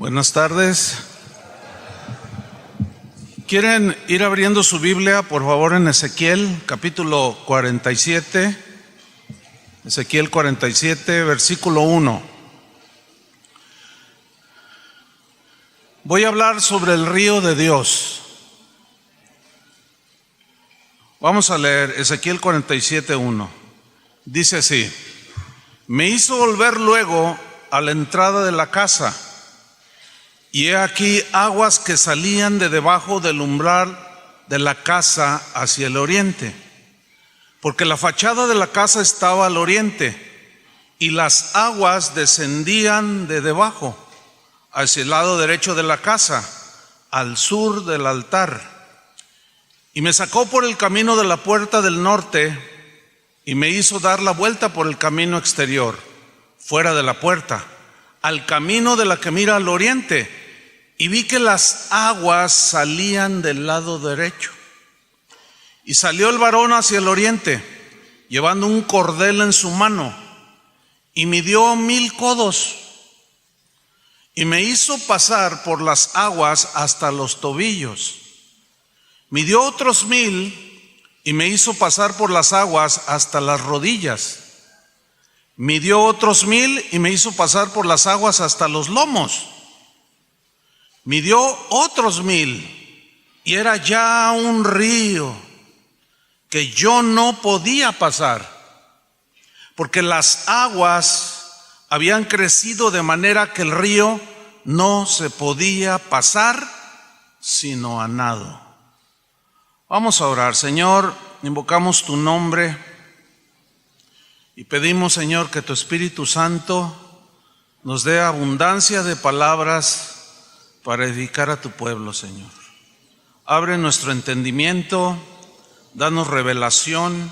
Buenas tardes. ¿Quieren ir abriendo su Biblia, por favor, en Ezequiel, capítulo 47? Ezequiel 47, versículo 1. Voy a hablar sobre el río de Dios. Vamos a leer Ezequiel 47, 1. Dice así: me hizo volver luego a la entrada de la casa, y he aquí aguas que salían de debajo del umbral de la casa hacia el oriente, porque la fachada de la casa estaba al oriente, y las aguas descendían de debajo hacia el lado derecho de la casa, al sur del altar. Y me sacó por el camino de la puerta del norte, y me hizo dar la vuelta por el camino exterior, fuera de la puerta, al camino de la que mira al oriente, y vi que las aguas salían del lado derecho. Y salió el varón hacia el oriente, llevando un cordel en su mano, y midió 1000 codos, y me hizo pasar por las aguas hasta los tobillos. Midió otros 1000, y me hizo pasar por las aguas hasta las rodillas. Midió otros 1000, y me hizo pasar por las aguas hasta los lomos. Midió otros 1000, y era ya un río que yo no podía pasar, porque las aguas habían crecido de manera que el río no se podía pasar sino a nado. Vamos a orar. Señor, invocamos tu nombre y pedimos, Señor, que tu Espíritu Santo nos dé abundancia de palabras para edificar a tu pueblo, Señor. Abre nuestro entendimiento, danos revelación.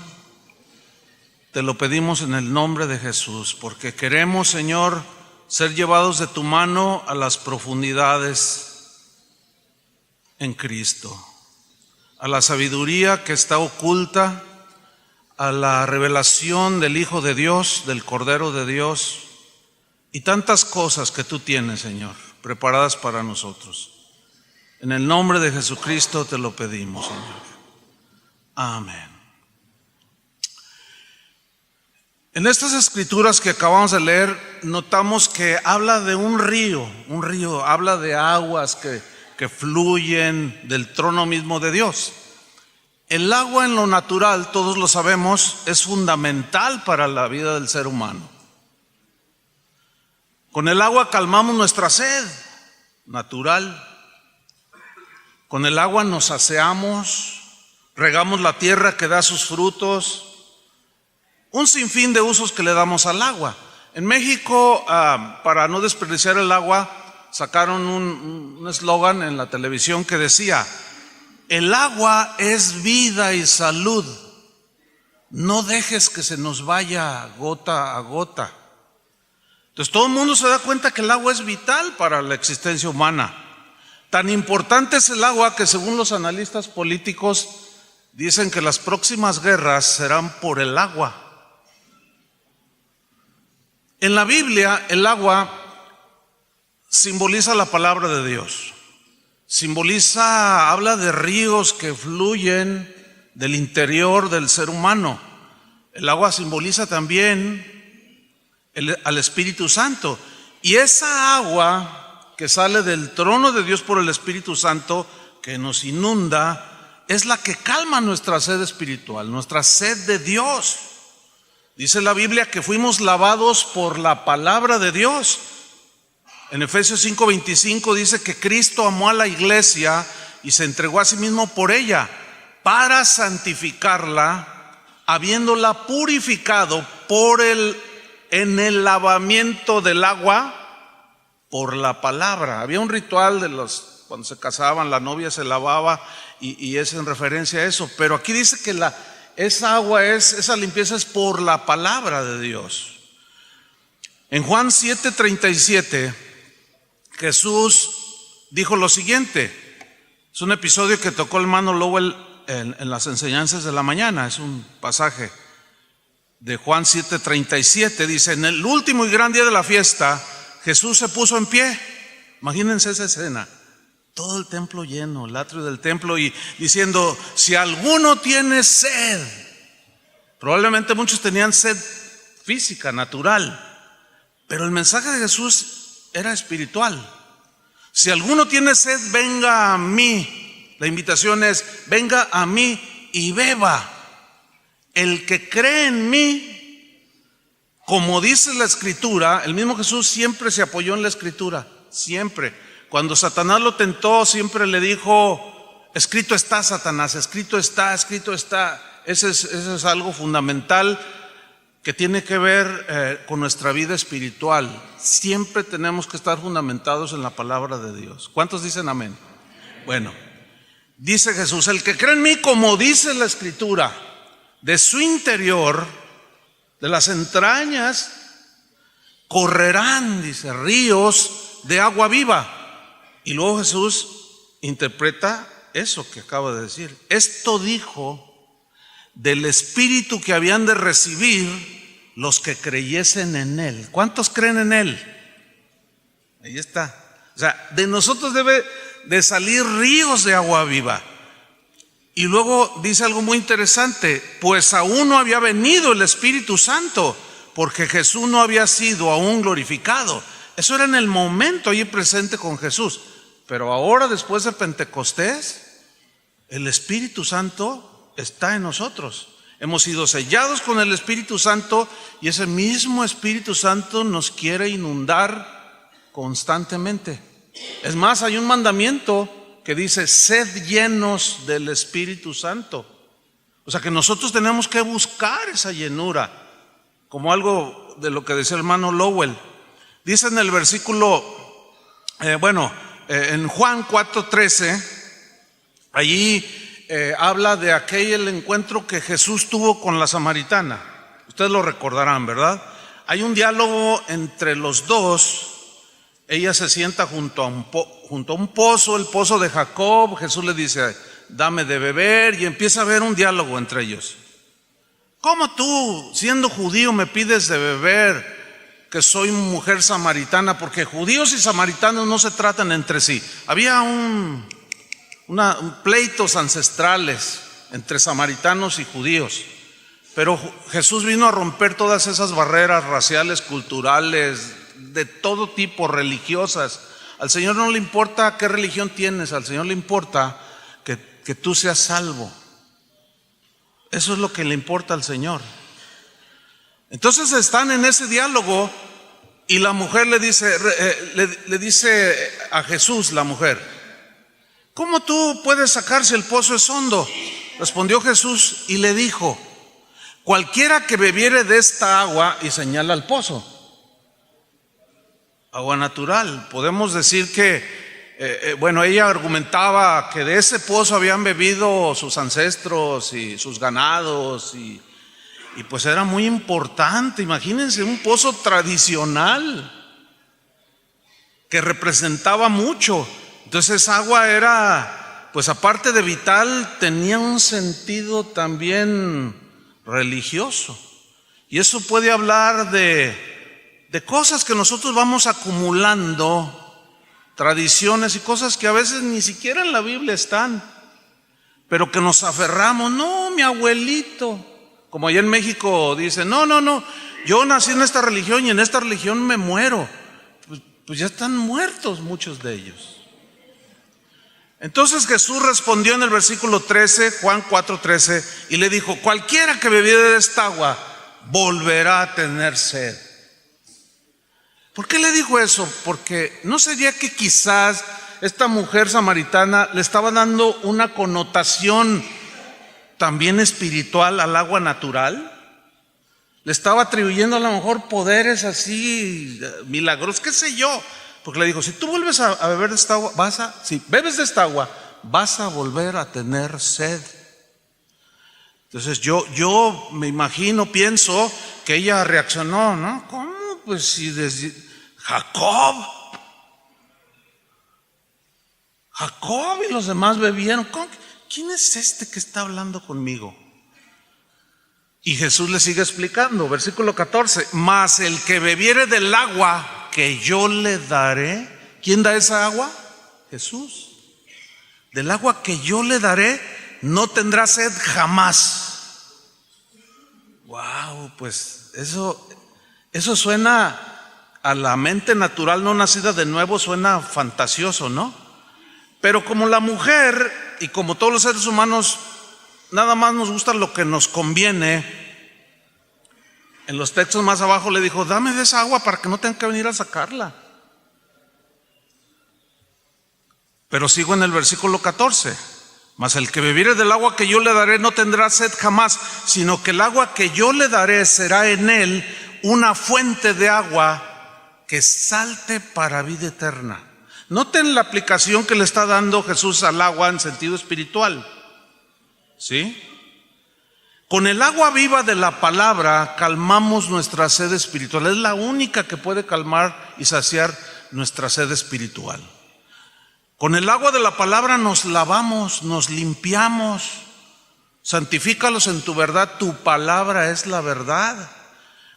Te lo pedimos en el nombre de Jesús, porque queremos, Señor, ser llevados de tu mano a las profundidades en Cristo, a la sabiduría que está oculta, a la revelación del Hijo de Dios, del Cordero de Dios, y tantas cosas que tú tienes, Señor, preparadas para nosotros. En el nombre de Jesucristo te lo pedimos, Señor. Amén. En estas escrituras que acabamos de leer, notamos que habla de un río, habla de aguas que fluyen del trono mismo de Dios. El agua en lo natural, todos lo sabemos, es fundamental para la vida del ser humano. Con el agua calmamos nuestra sed natural. Con el agua nos aseamos, regamos la tierra que da sus frutos. Un sinfín de usos que le damos al agua. En México, para no desperdiciar el agua, sacaron un eslogan en la televisión que decía: el agua es vida y salud. No dejes que se nos vaya gota a gota. Entonces todo el mundo se da cuenta que el agua es vital para la existencia humana. Tan importante es el agua que, según los analistas políticos, dicen que las próximas guerras serán por el agua. En la Biblia, el agua simboliza la palabra de Dios. Habla de ríos que fluyen del interior del ser humano. El agua simboliza también al Espíritu Santo. Y esa agua que sale del trono de Dios por el Espíritu Santo, que nos inunda, es la que calma nuestra sed espiritual, nuestra sed de Dios. Dice la Biblia que fuimos lavados por la palabra de Dios. En Efesios 5:25 dice que Cristo amó a la iglesia y se entregó a sí mismo por ella, para santificarla, habiéndola purificado en el lavamiento del agua por la palabra. Había un ritual cuando se casaban, la novia se lavaba y es en referencia a eso. Pero aquí dice que esa limpieza es por la palabra de Dios. En Juan 7:37, Jesús dijo lo siguiente. Es un episodio que tocó el hermano Lowell en las enseñanzas de la mañana. Es un pasaje de Juan 7:37. Dice: en el último y gran día de la fiesta, Jesús se puso en pie Imagínense esa escena, todo el templo lleno, el atrio del templo, y diciendo, si alguno tiene sed. Probablemente muchos tenían sed física, natural, pero el mensaje de Jesús era espiritual. Si alguno tiene sed, venga a mí. La invitación es, venga a mí y beba. El que cree en mí, como dice la Escritura, el mismo Jesús siempre se apoyó en la Escritura, siempre. Cuando Satanás lo tentó, siempre le dijo, escrito está, Satanás, escrito está, escrito está. Eso es algo fundamental que tiene que ver con nuestra vida espiritual. Siempre tenemos que estar fundamentados en la palabra de Dios. ¿Cuántos dicen amén? Bueno, dice Jesús, el que cree en mí, como dice la Escritura, de su interior, de las entrañas, correrán, dice, ríos de agua viva. Y luego Jesús interpreta eso que acaba de decir. Esto dijo del Espíritu que habían de recibir los que creyesen en Él. ¿Cuántos creen en Él? Ahí está. O sea, de nosotros debe de salir ríos de agua viva. Y luego dice algo muy interesante, pues aún no había venido el Espíritu Santo, porque Jesús no había sido aún glorificado. Eso era en el momento allí presente con Jesús. Pero ahora, después de Pentecostés, el Espíritu Santo está en nosotros. Hemos sido sellados con el Espíritu Santo y ese mismo Espíritu Santo nos quiere inundar constantemente. Es más, hay un mandamiento que dice, sed llenos del Espíritu Santo. O sea que nosotros tenemos que buscar esa llenura, como algo de lo que decía el hermano Lowell. Dice en el versículo, en Juan 4:13, allí habla de aquel encuentro que Jesús tuvo con la samaritana. Ustedes lo recordarán, ¿verdad? Hay un diálogo entre los dos. Ella se sienta junto a un pozo, el pozo de Jacob. Jesús le dice, dame de beber, y empieza a haber un diálogo entre ellos. ¿Cómo tú, siendo judío, me pides de beber, que soy mujer samaritana? Porque judíos y samaritanos no se tratan entre sí. Había pleitos ancestrales entre samaritanos y judíos, pero Jesús vino a romper todas esas barreras raciales, culturales, de todo tipo, religiosas. Al Señor no le importa qué religión tienes, al Señor le importa que tú seas salvo. Eso es lo que le importa al Señor. Entonces están en ese diálogo y la mujer le dice a Jesús, la mujer, ¿cómo tú puedes sacar si el pozo es hondo? Respondió Jesús y le dijo, cualquiera que bebiere de esta agua, y señala al pozo, agua natural. Podemos decir que, ella argumentaba que de ese pozo habían bebido sus ancestros y sus ganados, y pues era muy importante. Imagínense, un pozo tradicional que representaba mucho. Entonces esa agua era, pues aparte de vital, tenía un sentido también religioso. Y eso puede hablar de cosas que nosotros vamos acumulando, tradiciones y cosas que a veces ni siquiera en la Biblia están, pero que nos aferramos. No, mi abuelito, como allá en México dicen, no, yo nací en esta religión y en esta religión me muero. Pues ya están muertos muchos de ellos. Entonces Jesús respondió en el versículo 13, Juan 4:13, y le dijo, cualquiera que bebiere de esta agua volverá a tener sed. ¿Por qué le dijo eso? Porque no sería que quizás esta mujer samaritana le estaba dando una connotación también espiritual al agua natural. Le estaba atribuyendo a lo mejor poderes así, milagros, qué sé yo. Porque le dijo, si tú vuelves a beber de esta agua, si bebes de esta agua, vas a volver a tener sed. Entonces yo me imagino, pienso que ella reaccionó, ¿no? ¿Cómo? Pues si desde Jacob y los demás bebieron, ¿quién es este que está hablando conmigo? Y Jesús le sigue explicando, versículo 14, mas el que bebiere del agua que yo le daré, ¿Quién da esa agua? Jesús. Del agua que yo le daré, no tendrá sed jamás. Wow, pues eso suena a la mente natural no nacida de nuevo, suena fantasioso, ¿no? Pero como la mujer y como todos los seres humanos, nada más nos gusta lo que nos conviene. En los textos más abajo le dijo: dame de esa agua para que no tenga que venir a sacarla. Pero sigo en el versículo 14. Mas el que bebiere del agua que yo le daré no tendrá sed jamás, sino que el agua que yo le daré será en él una fuente de agua que salte para vida eterna. Noten la aplicación que le está dando Jesús al agua en sentido espiritual. ¿Sí? Con el agua viva de la palabra calmamos nuestra sed espiritual. Es la única que puede calmar y saciar nuestra sed espiritual. Con el agua de la palabra nos lavamos, nos limpiamos. Santifícalos en tu verdad, tu palabra es la verdad.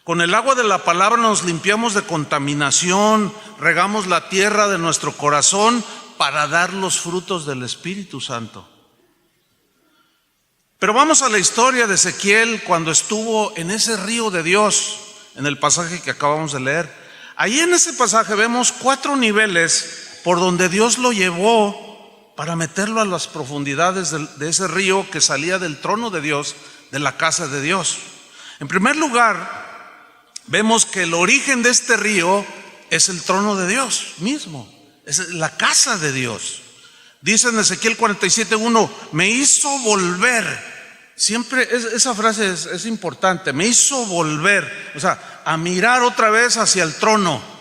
Con el agua de la palabra nos limpiamos de contaminación, regamos la tierra de nuestro corazón para dar los frutos del Espíritu Santo. Pero vamos a la historia de Ezequiel cuando estuvo en ese río de Dios, en el pasaje que acabamos de leer. Ahí en ese pasaje vemos 4 niveles por donde Dios lo llevó para meterlo a las profundidades de ese río que salía del trono de Dios, de la casa de Dios. En primer lugar, vemos que el origen de este río es el trono de Dios mismo, es la casa de Dios. Dice en Ezequiel 47:1, me hizo volver. Siempre esa frase es importante, me hizo volver, o sea, a mirar otra vez hacia el trono.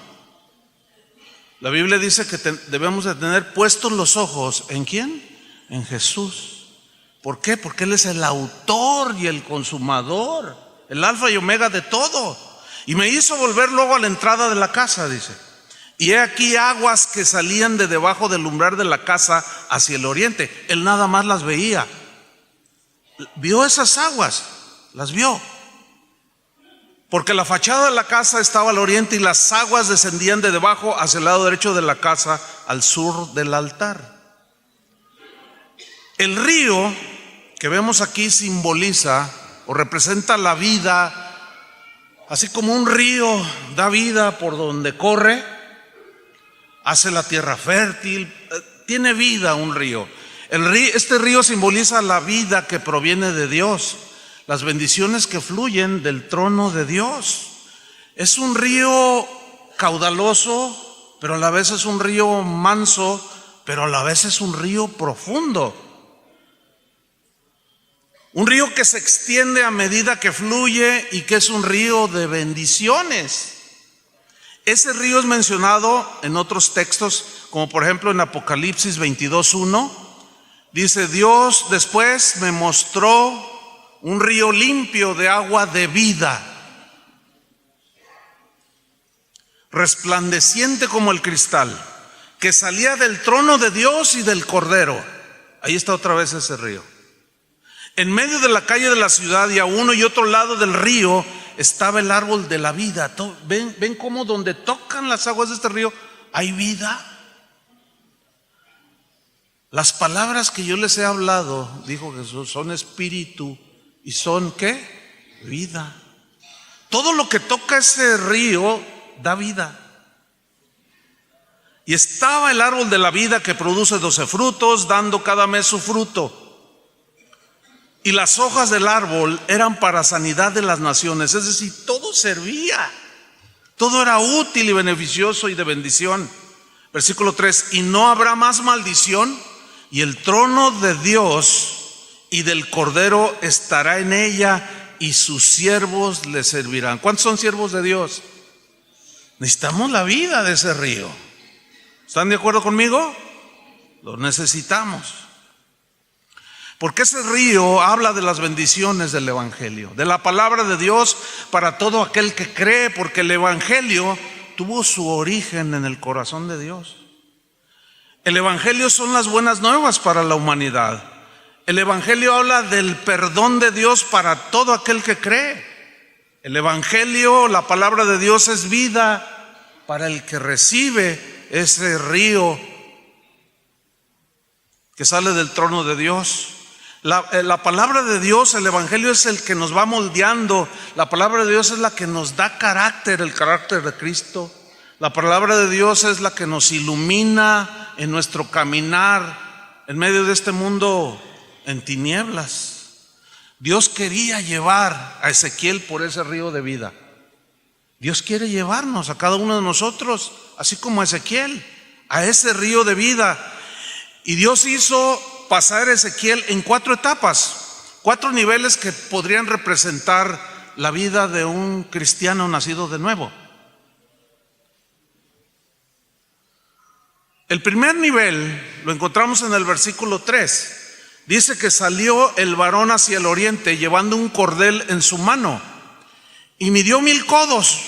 La Biblia dice que debemos de tener puestos los ojos, ¿en quién? En Jesús. ¿Por qué? Porque Él es el autor y el consumador, el alfa y omega de todo. Y me hizo volver luego a la entrada de la casa, dice. Y he aquí aguas que salían de debajo del umbral de la casa hacia el oriente. Él nada más las veía. Vio esas aguas, las vio. Porque la fachada de la casa estaba al oriente y las aguas descendían de debajo hacia el lado derecho de la casa, al sur del altar. El río que vemos aquí simboliza o representa la vida, así como un río da vida por donde corre, hace la tierra fértil, tiene vida un río. Este río simboliza la vida que proviene de Dios, las bendiciones que fluyen del trono de Dios. Es un río caudaloso, pero a la vez es un río manso, pero a la vez es un río profundo. Un río que se extiende a medida que fluye y que es un río de bendiciones. Ese río es mencionado en otros textos, como por ejemplo en Apocalipsis 22:1. Dice: Dios después me mostró un río limpio de agua de vida, resplandeciente como el cristal, que salía del trono de Dios y del Cordero. Ahí está otra vez ese río. En medio de la calle de la ciudad y a uno y otro lado del río estaba el árbol de la vida. ¿Ven cómo donde tocan las aguas de este río hay vida? Las palabras que yo les he hablado, dijo Jesús, son espíritu y son ¿qué? Vida. Todo lo que toca ese río da vida. Y estaba el árbol de la vida que produce 12 frutos, dando cada mes su fruto. Y las hojas del árbol eran para sanidad de las naciones. Es decir, todo servía. Todo era útil y beneficioso y de bendición. Versículo 3, y no habrá más maldición, y el trono de Dios y del Cordero estará en ella, y sus siervos le servirán. ¿Cuántos son siervos de Dios? Necesitamos la vida de ese río. ¿Están de acuerdo conmigo? Lo necesitamos. Porque ese río habla de las bendiciones del Evangelio, de la palabra de Dios para todo aquel que cree, porque el Evangelio tuvo su origen en el corazón de Dios. El Evangelio son las buenas nuevas para la humanidad. El Evangelio habla del perdón de Dios para todo aquel que cree. El Evangelio, la palabra de Dios, es vida para el que recibe ese río que sale del trono de Dios. La palabra de Dios, el Evangelio, es el que nos va moldeando. La palabra de Dios es la que nos da carácter, el carácter de Cristo. La palabra de Dios es la que nos ilumina en nuestro caminar en medio de este mundo en tinieblas. Dios quería llevar a Ezequiel por ese río de vida. Dios quiere llevarnos a cada uno de nosotros, así como a Ezequiel, a ese río de vida. Y Dios hizo pasar a Ezequiel en 4 etapas, 4 niveles que podrían representar la vida de un cristiano nacido de nuevo. El primer nivel lo encontramos en el versículo 3. Dice que salió el varón hacia el oriente llevando un cordel en su mano y midió 1000 codos.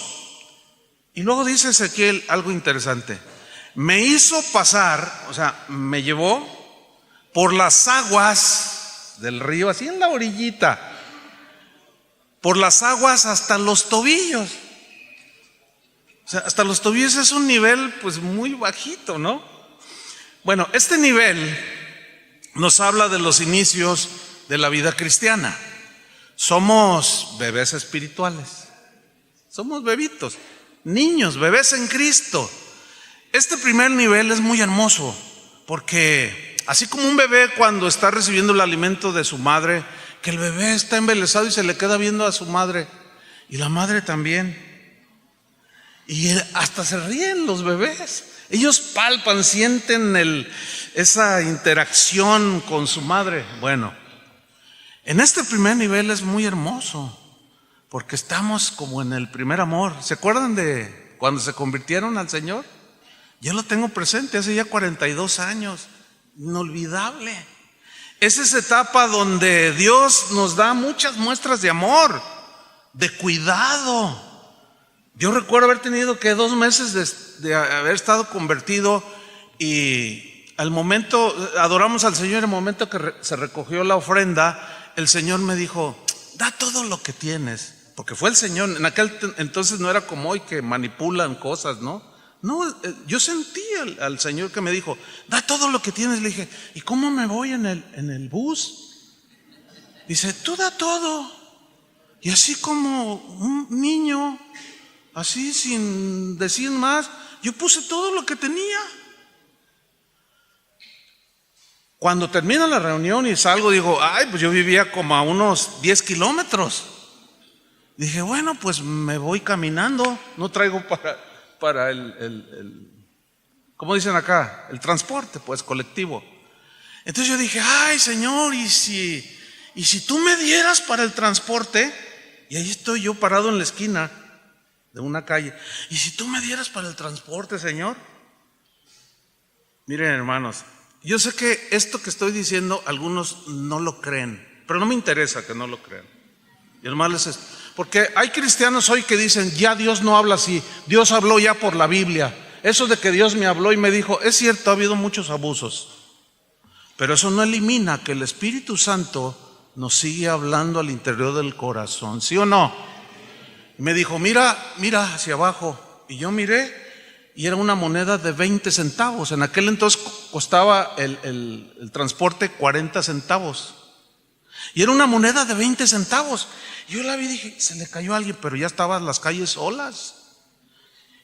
Y luego dice Ezequiel algo interesante: me hizo pasar, o sea, me llevó por las aguas del río, así en la orillita, por las aguas hasta los tobillos. O sea, hasta los tobillos es un nivel pues muy bajito, ¿no? Bueno, este nivel nos habla de los inicios de la vida cristiana. Somos bebés espirituales, somos bebitos, niños, bebés en Cristo. Este primer nivel es muy hermoso porque así como un bebé cuando está recibiendo el alimento de su madre, que el bebé está embelesado y se le queda viendo a su madre, y la madre también, y hasta se ríen los bebés. Ellos palpan, sienten esa interacción con su madre. Bueno, en este primer nivel es muy hermoso porque estamos como en el primer amor. ¿Se acuerdan de cuando se convirtieron al Señor? Yo lo tengo presente, hace ya 42 años, inolvidable. Es esa etapa donde Dios nos da muchas muestras de amor, de cuidado. Yo recuerdo haber tenido que 2 meses de haber estado convertido, y al momento, adoramos al Señor, en el momento que se recogió la ofrenda, el Señor me dijo: da todo lo que tienes, porque fue el Señor. En aquel entonces no era como hoy que manipulan cosas, ¿no? No, yo sentí al Señor que me dijo: da todo lo que tienes. Le dije: ¿y cómo me voy en el bus? Dice: tú da todo. Y así como un niño, así sin decir más, yo puse todo lo que tenía. Cuando termina la reunión y salgo, digo: ay, pues yo vivía como a unos 10 kilómetros. Dije: bueno, pues me voy caminando, no traigo para ¿cómo dicen acá? El transporte, pues, colectivo. Entonces yo dije: ay, Señor, ¿y si tú me dieras para el transporte? Y ahí estoy yo parado en la esquina de una calle. ¿Y si tú me dieras para el transporte, Señor? Miren, hermanos, yo sé que esto que estoy diciendo algunos no lo creen, pero no me interesa que no lo crean. Y hermanos, porque hay cristianos hoy que dicen: ya Dios no habla así, Dios habló ya por la Biblia. Eso de que Dios me habló y me dijo, es cierto, ha habido muchos abusos, pero eso no elimina que el Espíritu Santo nos sigue hablando al interior del corazón, ¿sí o no? Me dijo: mira hacia abajo. Y yo miré, y era una moneda de 20 centavos. En aquel entonces costaba el transporte 40 centavos. Y era una moneda de 20 centavos. Yo la vi y dije: se le cayó a alguien, pero ya estaban las calles solas.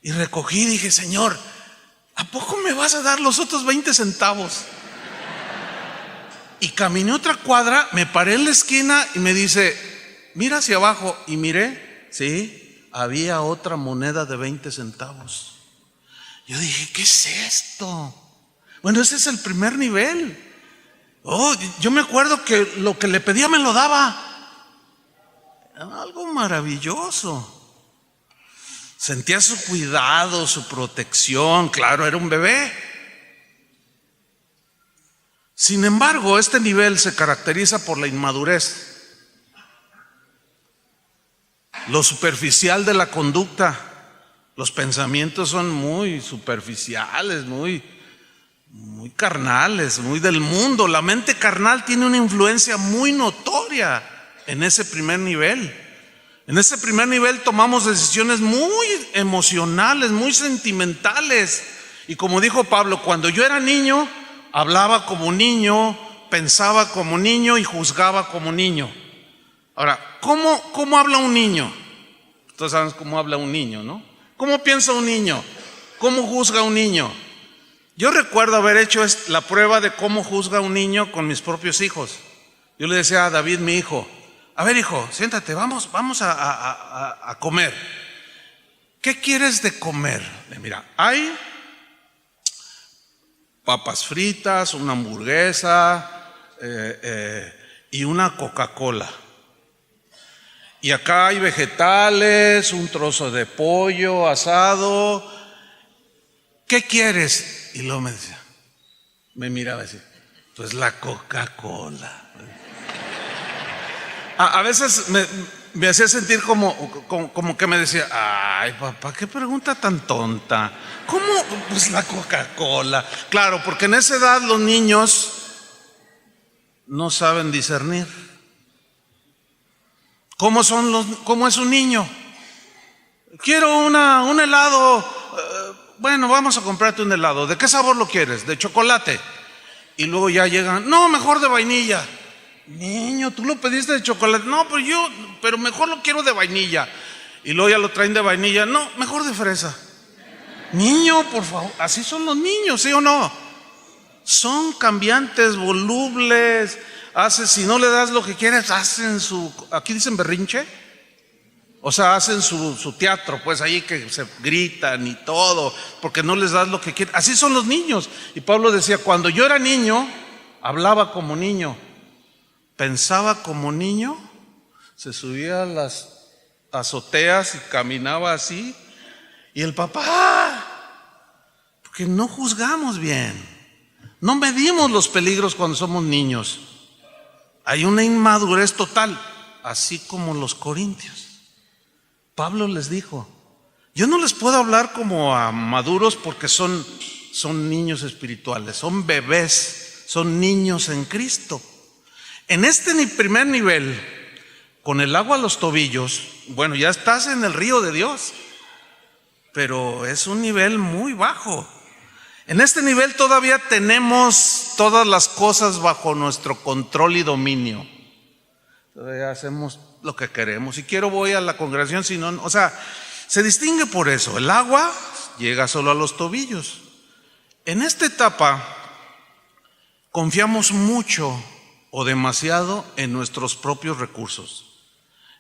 Y recogí y dije: Señor, ¿a poco me vas a dar los otros 20 centavos? Y caminé otra cuadra, me paré en la esquina y me dice: mira hacia abajo. Y miré, sí, había otra moneda de 20 centavos. Yo dije: ¿qué es esto? Bueno, ese es el primer nivel. Yo me acuerdo que lo que le pedía me lo daba. Era algo maravilloso. Sentía su cuidado, su protección. Claro, era un bebé. Sin embargo, este nivel se caracteriza por la inmadurez, lo superficial de la conducta. Los pensamientos son muy superficiales, muy carnales, muy del mundo. La mente carnal tiene una influencia muy notoria en ese primer nivel. En ese primer nivel tomamos decisiones muy emocionales, muy sentimentales. Y como dijo Pablo, cuando yo era niño, hablaba como niño, pensaba como niño y juzgaba como niño. Ahora, ¿cómo habla un niño? Todos sabemos cómo habla un niño, ¿no? ¿Cómo piensa un niño? ¿Cómo juzga un niño? Yo recuerdo haber hecho la prueba de cómo juzga un niño con mis propios hijos. Yo le decía a David, mi hijo, a ver hijo, siéntate, vamos a comer. ¿Qué quieres de comer? Mira, hay papas fritas, una hamburguesa y una Coca-Cola. Y acá hay vegetales, un trozo de pollo asado. ¿Qué quieres? Y luego me decía, me miraba así, pues la Coca-Cola. A veces me hacía sentir como que me decía, ay papá, qué pregunta tan tonta. ¿Cómo? Pues la Coca-Cola. Claro, porque en esa edad los niños no saben discernir. ¿Cómo es un niño? Quiero un helado. Bueno, vamos a comprarte un helado. ¿De qué sabor lo quieres? De chocolate. Y luego ya llegan, no, mejor de vainilla. Niño, tú lo pediste de chocolate. No, pero mejor lo quiero de vainilla. Y luego ya lo traen de vainilla. No, mejor de fresa. Niño, por favor, así son los niños, ¿sí o no? Son cambiantes, volubles. Si no le das lo que quieres, hacen aquí dicen berrinche. O sea, hacen su teatro, pues ahí que se gritan y todo, porque no les das lo que quieren. Así son los niños. Y Pablo decía, cuando yo era niño, hablaba como niño, pensaba como niño, se subía a las azoteas y caminaba así. Y el papá, porque no juzgamos bien, no medimos los peligros cuando somos niños. Hay una inmadurez total, así como los corintios. Pablo les dijo, yo no les puedo hablar como a maduros porque son niños espirituales, son bebés, son niños en Cristo. En este primer nivel, con el agua a los tobillos, bueno, ya estás en el río de Dios, pero es un nivel muy bajo. En este nivel todavía tenemos todas las cosas bajo nuestro control y dominio. Todavía hacemos lo que queremos. Si quiero voy a la congregación, si no, o sea, se distingue por eso. El agua llega solo a los tobillos. En esta etapa confiamos mucho o demasiado en nuestros propios recursos,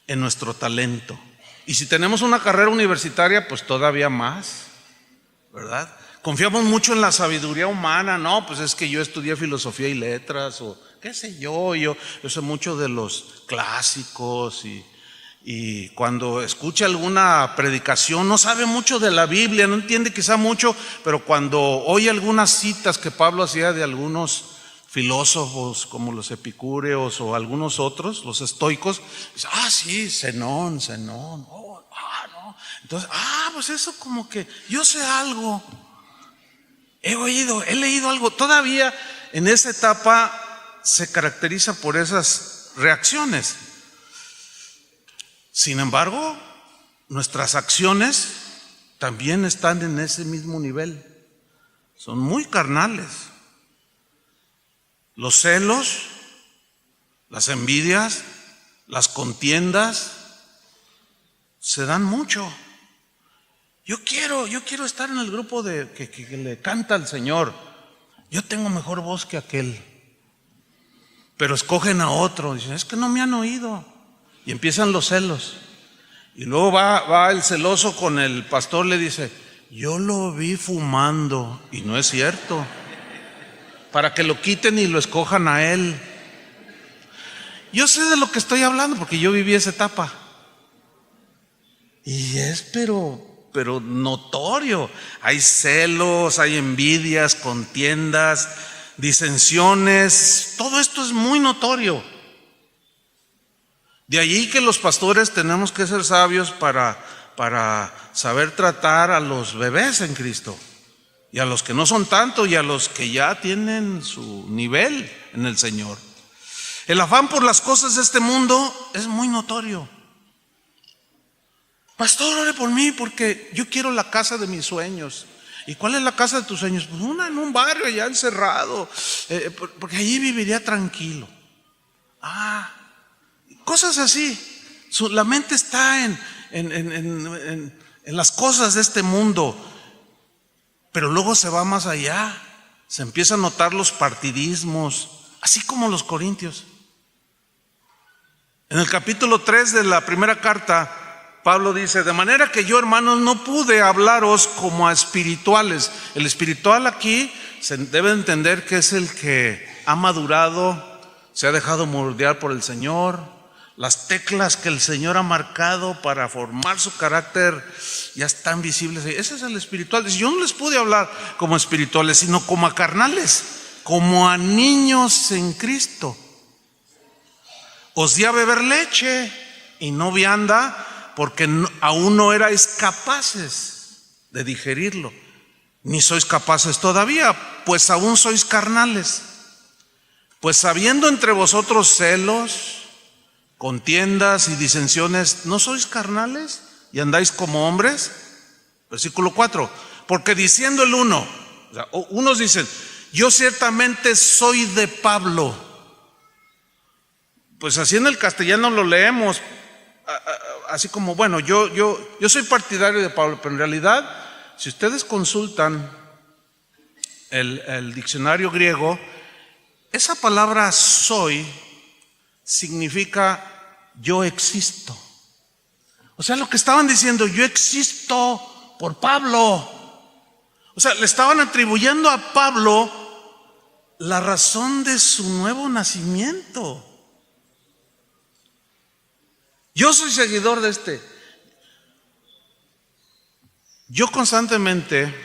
en nuestro talento. Y si tenemos una carrera universitaria, pues todavía más, ¿verdad? Confiamos mucho en la sabiduría humana. No, pues es que yo estudié filosofía y letras o qué sé yo sé mucho de los clásicos y cuando escucha alguna predicación no sabe mucho de la Biblia, no entiende quizá mucho, pero cuando oye algunas citas que Pablo hacía de algunos filósofos como los epicúreos o algunos otros, los estoicos, dice, sí, Zenón, no. Entonces, pues eso como que yo sé algo. He leído algo. Todavía en esa etapa se caracteriza por esas reacciones. Sin embargo, nuestras acciones también están en ese mismo nivel. Son muy carnales. Los celos, las envidias, las contiendas se dan mucho. Yo quiero estar en el grupo que le canta al Señor. Yo tengo mejor voz que aquel. Pero escogen a otro. Dicen, es que no me han oído. Y empiezan los celos. Y luego va el celoso con el pastor, le dice, yo lo vi fumando. Y no es cierto. Para que lo quiten y lo escojan a él. Yo sé de lo que estoy hablando porque yo viví esa etapa. Y es pero notorio. Hay celos, hay envidias, contiendas, disensiones. Todo esto es muy notorio. De allí que los pastores tenemos que ser sabios para saber tratar a los bebés en Cristo. Y a los que no son tanto y a los que ya tienen su nivel en el Señor. El afán por las cosas de este mundo es muy notorio. Pastor, ore por mí porque yo quiero la casa de mis sueños. ¿Y cuál es la casa de tus sueños? Pues una en un barrio allá encerrado, porque allí viviría tranquilo. Cosas así. La mente está en las cosas de este mundo, pero luego se va más allá. Se empieza a notar los partidismos, así como los corintios. En el capítulo 3 de la primera carta, Pablo dice: de manera que yo, hermanos, no pude hablaros como a espirituales. El espiritual aquí se debe entender que es el que ha madurado, se ha dejado moldear por el Señor. Las teclas que el Señor ha marcado para formar su carácter ya están visibles. Ese es el espiritual. Yo no les pude hablar como espirituales, sino como a carnales, como a niños en Cristo. Os di a beber leche y no vianda, porque aún no erais capaces de digerirlo, ni sois capaces todavía, pues aún sois carnales. Pues habiendo entre vosotros celos, contiendas y disensiones, ¿no sois carnales y andáis como hombres? Versículo 4. Porque diciendo el uno, unos dicen: yo ciertamente soy de Pablo. Pues así en el castellano lo leemos, así como, bueno, yo soy partidario de Pablo, pero en realidad, si ustedes consultan el diccionario griego, esa palabra soy significa yo existo. O sea, lo que estaban diciendo: yo existo por Pablo. O sea, le estaban atribuyendo a Pablo la razón de su nuevo nacimiento. Yo soy seguidor de este. Yo constantemente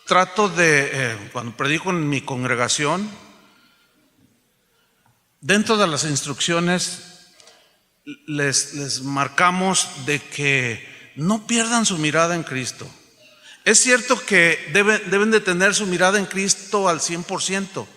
trato de, cuando predico en mi congregación, dentro de las instrucciones les marcamos de que no pierdan su mirada en Cristo. Es cierto que deben de tener su mirada en Cristo al 100%.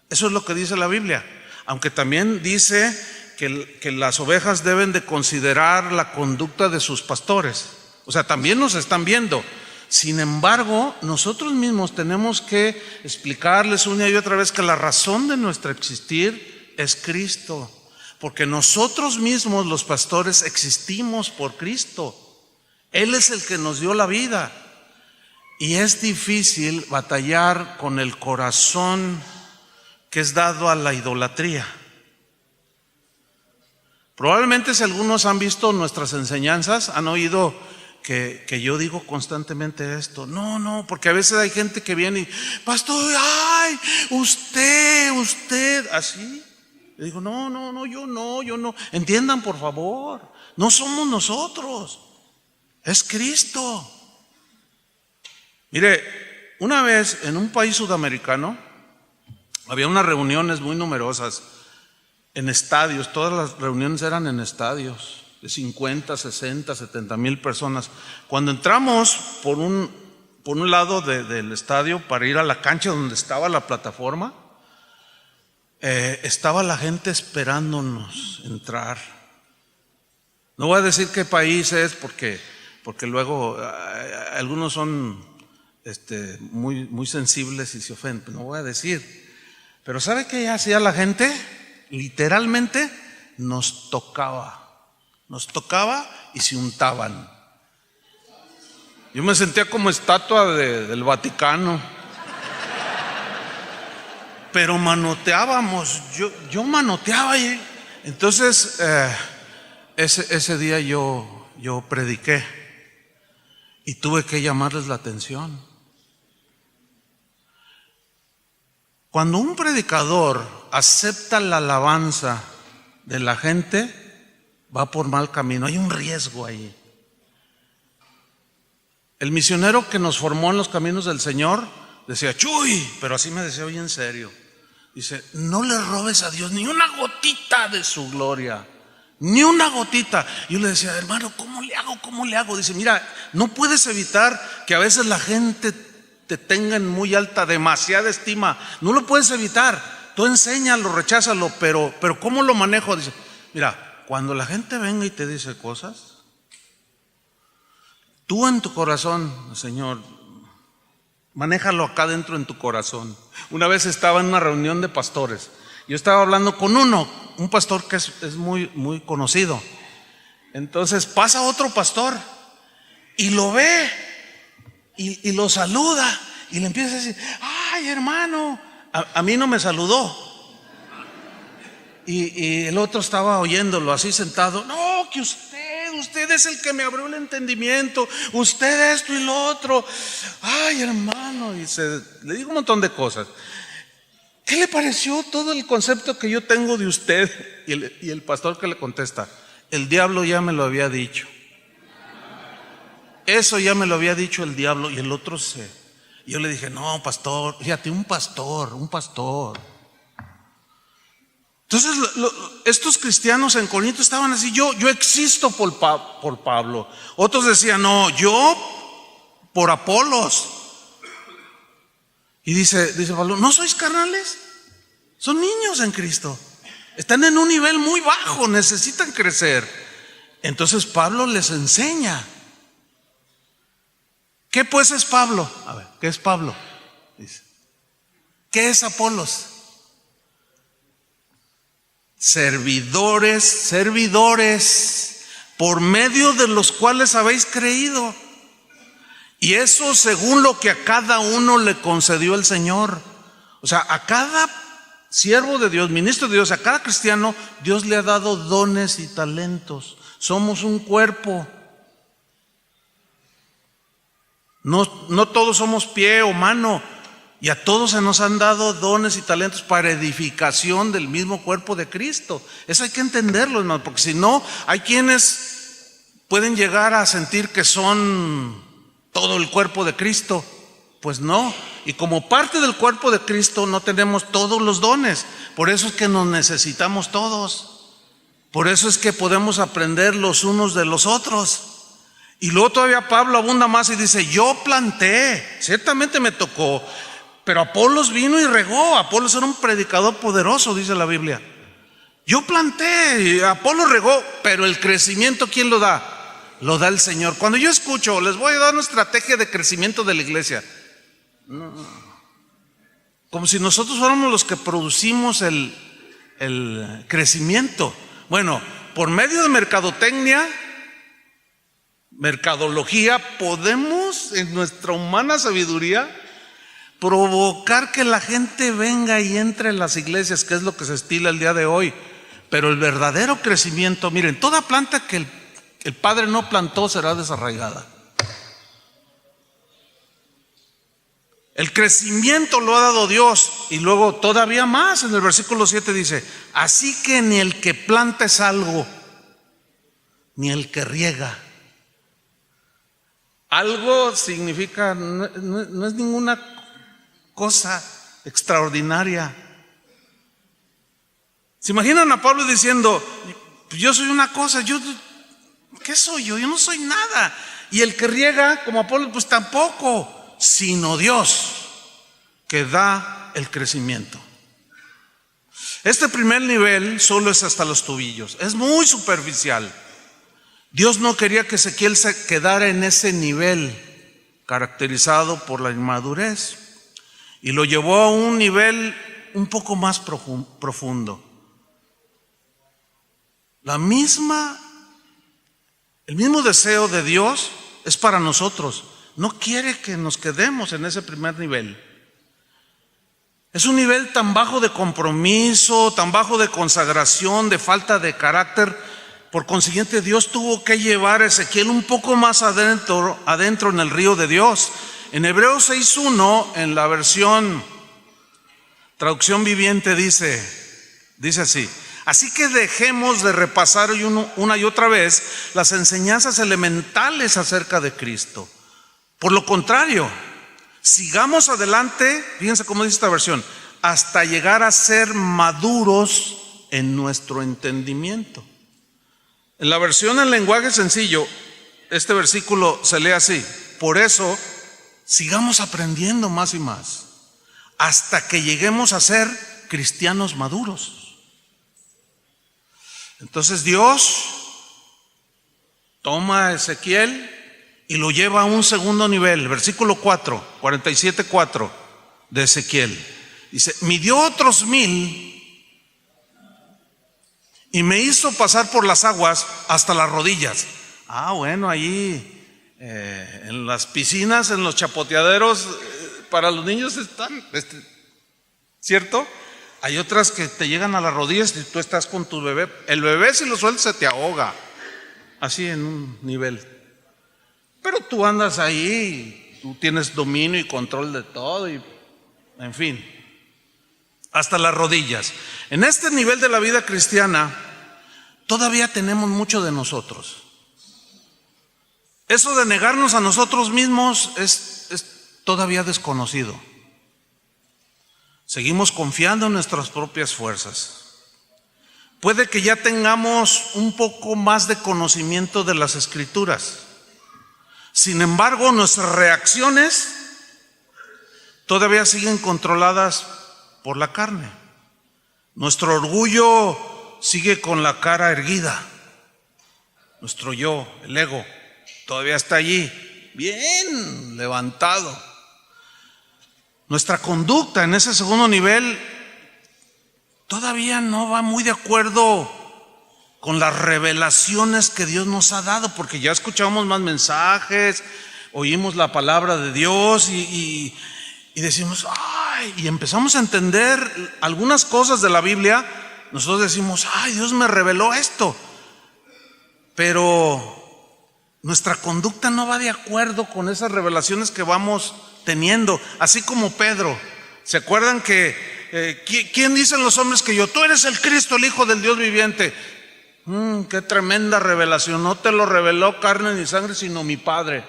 Eso es lo que dice la Biblia. Aunque también dice que las ovejas deben de considerar la conducta de sus pastores. O sea, también nos están viendo. Sin embargo, nosotros mismos tenemos que explicarles una y otra vez que la razón de nuestro existir es Cristo. Porque nosotros mismos, los pastores, existimos por Cristo. Él es el que nos dio la vida. Y es difícil batallar con el corazón que es dado a la idolatría. Probablemente, si algunos han visto nuestras enseñanzas, han oído que yo digo constantemente esto. No, porque a veces hay gente que viene y: pastor, ay, usted, así. Le digo: no, yo no. Entiendan, por favor, no somos nosotros, es Cristo. Mire, una vez en un país sudamericano había unas reuniones muy numerosas en estadios. Todas las reuniones eran en estadios de 50, 60, 70 mil personas. Cuando entramos por un lado del estadio para ir a la cancha donde estaba la plataforma, estaba la gente esperándonos entrar. No voy a decir qué país es porque luego algunos son muy, muy sensibles y se ofenden. No voy a decir. Pero ¿sabe qué hacía la gente? Literalmente nos tocaba y se untaban. Yo me sentía como estatua del Vaticano. Pero manoteábamos, yo manoteaba. Entonces ese día yo prediqué y tuve que llamarles la atención. Cuando un predicador acepta la alabanza de la gente, va por mal camino. Hay un riesgo ahí. El misionero que nos formó en los caminos del Señor decía: Chuy, pero así me decía hoy en serio. Dice: no le robes a Dios ni una gotita de su gloria, ni una gotita. Yo le decía: hermano, ¿cómo le hago? Dice: mira, no puedes evitar que a veces la gente te tenga en muy alta, demasiada estima. No lo puedes evitar. Tú enséñalo, recházalo, pero ¿cómo lo manejo? Dice: mira, cuando la gente venga y te dice cosas, Tú en tu corazón, Señor, manéjalo acá dentro en tu corazón. Una vez estaba en una reunión de pastores. Yo estaba hablando con un pastor que es muy, muy conocido. Entonces pasa otro pastor y lo ve y lo saluda y le empieza a decir: ay, hermano. A mí no me saludó. Y el otro estaba oyéndolo así sentado. No, que usted es el que me abrió el entendimiento. Usted esto y lo otro. Ay, hermano. Y le digo un montón de cosas. ¿Qué le pareció todo el concepto que yo tengo de usted? Y el pastor que le contesta: el diablo ya me lo había dicho. Eso ya me lo había dicho el diablo. Y el otro yo le dije: no, pastor, fíjate, un pastor. Entonces estos cristianos en Corinto estaban así: yo existo por Pablo. Otros decían: no, yo por Apolos. Y dice Pablo: ¿no sois carnales? Son niños en Cristo. Están en un nivel muy bajo, necesitan crecer. Entonces Pablo les enseña. ¿Qué pues es Pablo? A ver, ¿qué es Pablo? Dice. ¿Qué es Apolos? Servidores, por medio de los cuales habéis creído. Y eso según lo que a cada uno le concedió el Señor. O sea, a cada siervo de Dios, ministro de Dios, a cada cristiano, Dios le ha dado dones y talentos. Somos un cuerpo. No todos somos pie o mano. Y a todos se nos han dado dones y talentos para edificación del mismo cuerpo de Cristo. Eso hay que entenderlo, hermano, porque si no, hay quienes pueden llegar a sentir que son todo el cuerpo de Cristo. Pues no. Y como parte del cuerpo de Cristo no tenemos todos los dones. Por eso es que nos necesitamos todos. Por eso es que podemos aprender los unos de los otros. Y luego todavía Pablo abunda más y dice: yo planté, ciertamente me tocó, pero Apolos vino y regó. Apolos era un predicador poderoso, dice la Biblia. Yo planté y Apolos regó, pero el crecimiento, ¿quién lo da? Lo da el Señor. Cuando yo escucho: les voy a dar una estrategia de crecimiento de la iglesia, como si nosotros fuéramos los que producimos el crecimiento. Bueno, por medio de mercadología, podemos en nuestra humana sabiduría provocar que la gente venga y entre en las iglesias, que es lo que se estila el día de hoy. Pero el verdadero crecimiento, miren, toda planta que el Padre no plantó será desarraigada. El crecimiento lo ha dado Dios. Y luego todavía más, en el versículo 7 dice: así que ni el que planta es algo, ni el que riega. Algo significa, no es ninguna cosa extraordinaria. ¿Se imaginan a Pablo diciendo: yo soy una cosa, ¿qué soy yo? Yo no soy nada. Y el que riega como Apolo, pues tampoco, sino Dios, que da el crecimiento. Este primer nivel solo es hasta los tobillos, es muy superficial. Dios no quería que Ezequiel se quedara en ese nivel caracterizado por la inmadurez, y lo llevó a un nivel un poco más profundo. El mismo deseo de Dios es para nosotros. No quiere que nos quedemos en ese primer nivel. Es un nivel tan bajo de compromiso, tan bajo de consagración, de falta de carácter. Por consiguiente, Dios tuvo que llevar a Ezequiel un poco más adentro en el río de Dios. En Hebreos 6:1, en la versión traducción viviente, dice así: así que dejemos de repasar una y otra vez las enseñanzas elementales acerca de Cristo. Por lo contrario, sigamos adelante, fíjense cómo dice esta versión, hasta llegar a ser maduros en nuestro entendimiento. En la versión en lenguaje sencillo, este versículo se lee así: por eso, sigamos aprendiendo más y más, hasta que lleguemos a ser cristianos maduros. Entonces Dios toma a Ezequiel y lo lleva a un segundo nivel. Versículo 4, 47:4 de Ezequiel. Dice, midió otros 1000 y me hizo pasar por las aguas hasta las rodillas. Bueno, ahí en las piscinas, en los chapoteaderos, para los niños están, ¿cierto? Hay otras que te llegan a las rodillas y tú estás con tu bebé. El bebé, si lo sueltas, se te ahoga, así en un nivel. Pero tú andas ahí, tú tienes dominio y control de todo, y en fin, hasta las rodillas. En este nivel de la vida cristiana, todavía tenemos mucho de nosotros. Eso de negarnos a nosotros mismos es todavía desconocido. Seguimos confiando en nuestras propias fuerzas. Puede que ya tengamos un poco más de conocimiento de las Escrituras. Sin embargo, nuestras reacciones todavía siguen controladas por la carne. Nuestro orgullo sigue con la cara erguida. Nuestro yo, el ego, todavía está allí, bien levantado. Nuestra conducta en ese segundo nivel todavía no va muy de acuerdo con las revelaciones que Dios nos ha dado, porque ya escuchamos más mensajes, oímos la palabra de Dios y decimos, y empezamos a entender algunas cosas de la Biblia. Nosotros decimos, Dios me reveló esto, pero nuestra conducta no va de acuerdo con esas revelaciones que vamos teniendo, así como Pedro. ¿Se acuerdan que quién dicen los hombres que yo? Tú eres el Cristo, el Hijo del Dios viviente. Qué tremenda revelación. No te lo reveló carne ni sangre, sino mi Padre.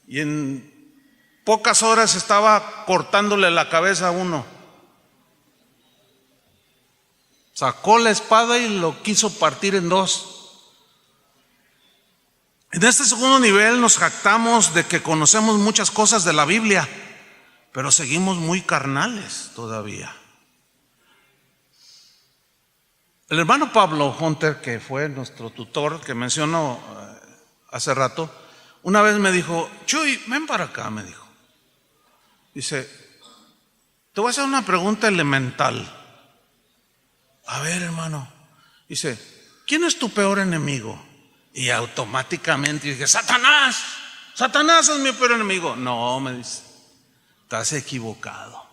Y en pocas horas estaba cortándole la cabeza a uno. Sacó la espada y lo quiso partir en dos. En este segundo nivel nos jactamos de que conocemos muchas cosas de la Biblia, pero seguimos muy carnales todavía. El hermano Pablo Hunter, que fue nuestro tutor, que mencionó hace rato, una vez me dijo, Chuy, ven para acá, me dijo. Dice, te voy a hacer una pregunta elemental. A ver, hermano. Dice, ¿quién es tu peor enemigo? Y automáticamente dije, Satanás. Satanás es mi peor enemigo. No, me dice, estás equivocado.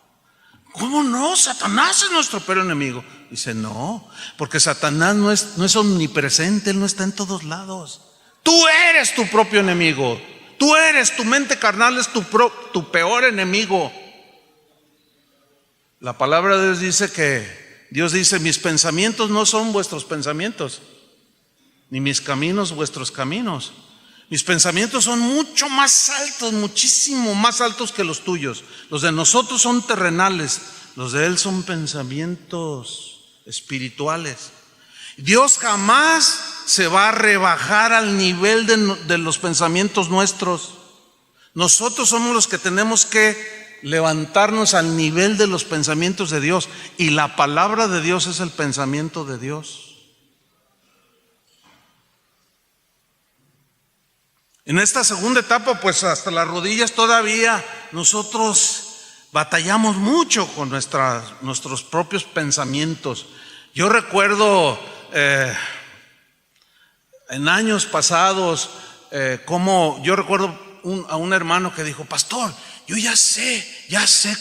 ¿Cómo no? Satanás es nuestro peor enemigo. Dice, no, porque Satanás no es omnipresente, él no está en todos lados. Tú eres tu propio enemigo. Tú eres, tu mente carnal es tu peor enemigo. La palabra de Dios dice, mis pensamientos no son vuestros pensamientos, ni mis caminos vuestros caminos. Mis pensamientos son mucho más altos, muchísimo más altos que los tuyos. Los de nosotros son terrenales, los de Él son pensamientos espirituales. Dios jamás se va a rebajar al nivel de los pensamientos nuestros. Nosotros somos los que tenemos que levantarnos al nivel de los pensamientos de Dios, y la palabra de Dios es el pensamiento de Dios. En esta segunda etapa, pues hasta las rodillas todavía nosotros batallamos mucho con nuestros propios pensamientos. Yo recuerdo en años pasados cómo yo recuerdo a un hermano que dijo, pastor, yo ya sé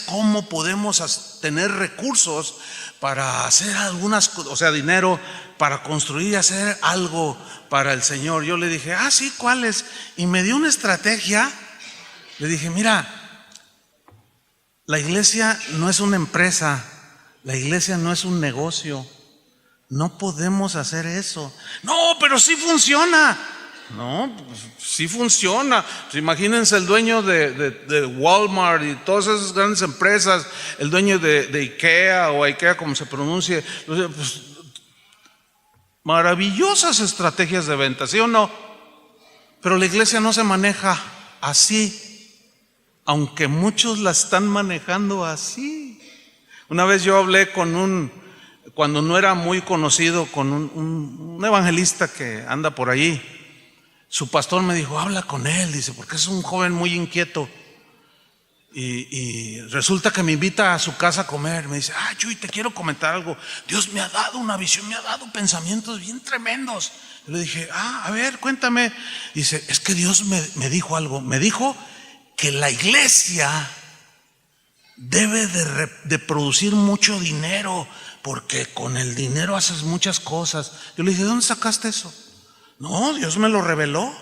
cómo podemos tener recursos para hacer algunas cosas, o sea, dinero para construir y hacer algo para el Señor. Yo le dije, sí, ¿cuáles? Y me dio una estrategia. Le dije, mira, la iglesia no es una empresa, la iglesia no es un negocio, no podemos hacer eso. No, pero sí funciona. No, pues sí funciona. Pues imagínense el dueño de Walmart y todas esas grandes empresas, el dueño de IKEA o IKEA como se pronuncie, pues, maravillosas estrategias de venta, ¿sí o no? Pero la iglesia no se maneja así, aunque muchos la están manejando así. Una vez yo hablé cuando no era muy conocido, con un evangelista que anda por ahí. su pastor me dijo, habla con él, dice, porque es un joven muy inquieto. Y resulta que me invita a su casa a comer. Me dice, Chuy, te quiero comentar algo. Dios me ha dado una visión, me ha dado pensamientos bien tremendos. Yo le dije, a ver, cuéntame. Dice, es que Dios me dijo algo. Me dijo que la iglesia debe de producir mucho dinero, porque con el dinero haces muchas cosas. Yo le dije, ¿de dónde sacaste eso? No, Dios me lo reveló.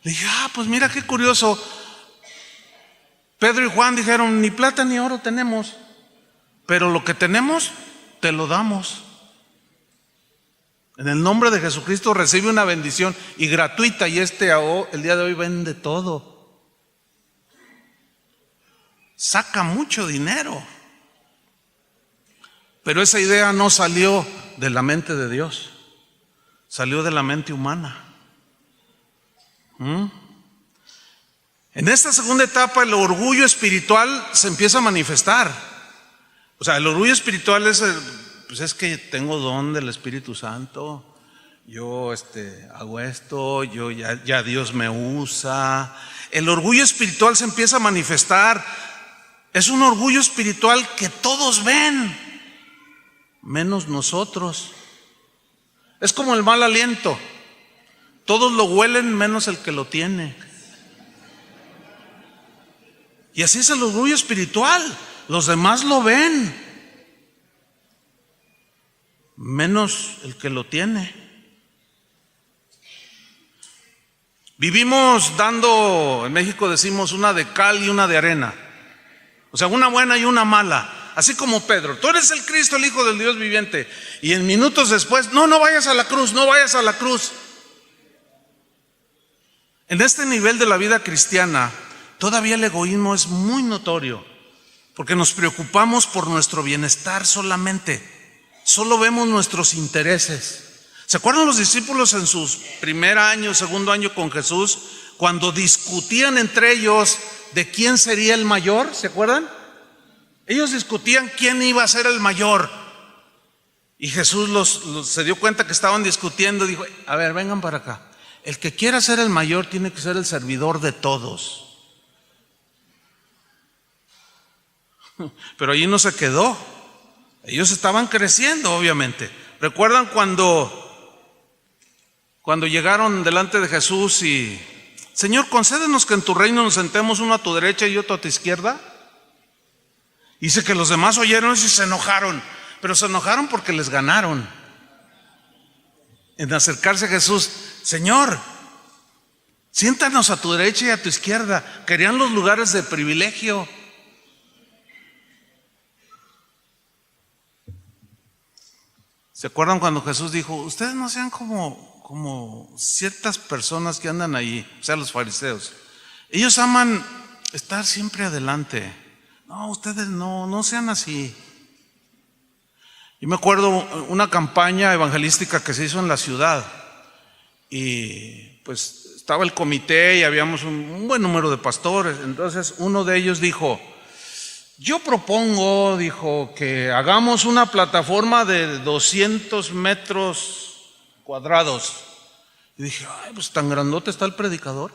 Le dije, pues mira qué curioso. Pedro y Juan dijeron, ni plata ni oro tenemos, pero lo que tenemos te lo damos. En el nombre de Jesucristo recibe una bendición y gratuita, y el día de hoy vende todo. Saca mucho dinero. Pero esa idea no salió de la mente de Dios, salió de la mente humana. En esta segunda etapa el orgullo espiritual se empieza a manifestar. O sea, el orgullo espiritual es, pues es que tengo don del Espíritu Santo, yo hago esto, ya Dios me usa. El orgullo espiritual se empieza a manifestar. Es un orgullo espiritual que todos ven, menos nosotros. Es como el mal aliento, todos lo huelen menos el que lo tiene. Y así es el orgullo espiritual. Los demás lo ven, menos el que lo tiene. Vivimos dando, en México decimos, una de cal y una de arena. O sea, una buena y una mala. Así como Pedro, tú eres el Cristo, el Hijo del Dios viviente. Y en minutos después, no vayas a la cruz, no vayas a la cruz. En este nivel de la vida cristiana, todavía el egoísmo es muy notorio, porque nos preocupamos por nuestro bienestar solamente. Solo vemos nuestros intereses. ¿Se acuerdan los discípulos en sus primer año, segundo año con Jesús, cuando discutían entre ellos de quién sería el mayor? ¿Se acuerdan? Ellos discutían quién iba a ser el mayor. Y Jesús se dio cuenta que estaban discutiendo. Dijo, a ver, vengan para acá. El que quiera ser el mayor tiene que ser el servidor de todos. Pero allí no se quedó. Ellos estaban creciendo, obviamente. ¿Recuerdan cuando llegaron delante de Jesús y, Señor, concédenos que en tu reino nos sentemos uno a tu derecha y otro a tu izquierda? Dice que los demás oyeron y se enojaron, pero se enojaron porque les ganaron. En acercarse a Jesús, Señor, siéntanos a tu derecha y a tu izquierda. Querían los lugares de privilegio. ¿Se acuerdan cuando Jesús dijo, ustedes no sean como ciertas personas que andan ahí, o sea, los fariseos? Ellos aman estar siempre adelante. No, ustedes no sean así. Yo me acuerdo una campaña evangelística que se hizo en la ciudad y pues estaba el comité y habíamos un buen número de pastores. Entonces uno de ellos dijo, yo propongo, dijo, que hagamos una plataforma de 200 metros cuadrados. Y dije, pues tan grandote está el predicador.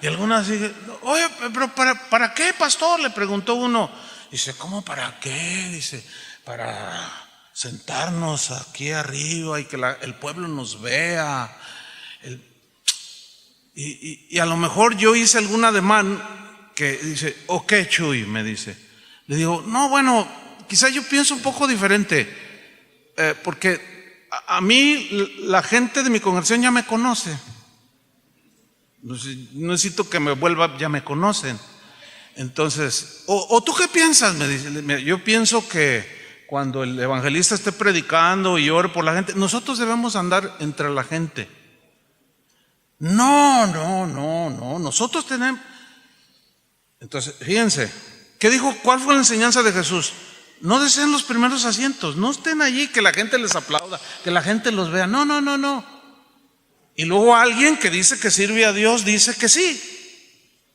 Y algunas dije, oye, pero ¿para qué, pastor? Le preguntó uno. Dice, ¿cómo para qué? Dice, para sentarnos aquí arriba y que el pueblo nos vea. Y a lo mejor yo hice algún ademán que dice, ok, Chuy, me dice. Le digo, no, bueno, quizá yo pienso un poco diferente, porque a mí la gente de mi congregación ya me conoce. No necesito que me vuelva, ya me conocen. Entonces, ¿o tú qué piensas? Me dice, yo pienso que cuando el evangelista esté predicando y ore por la gente, nosotros debemos andar entre la gente. No, nosotros tenemos. Entonces, fíjense, ¿qué dijo? ¿Cuál fue la enseñanza de Jesús? No deseen los primeros asientos, no estén allí que la gente les aplauda, que la gente los vea. No. Y luego alguien que dice que sirve a Dios dice que sí,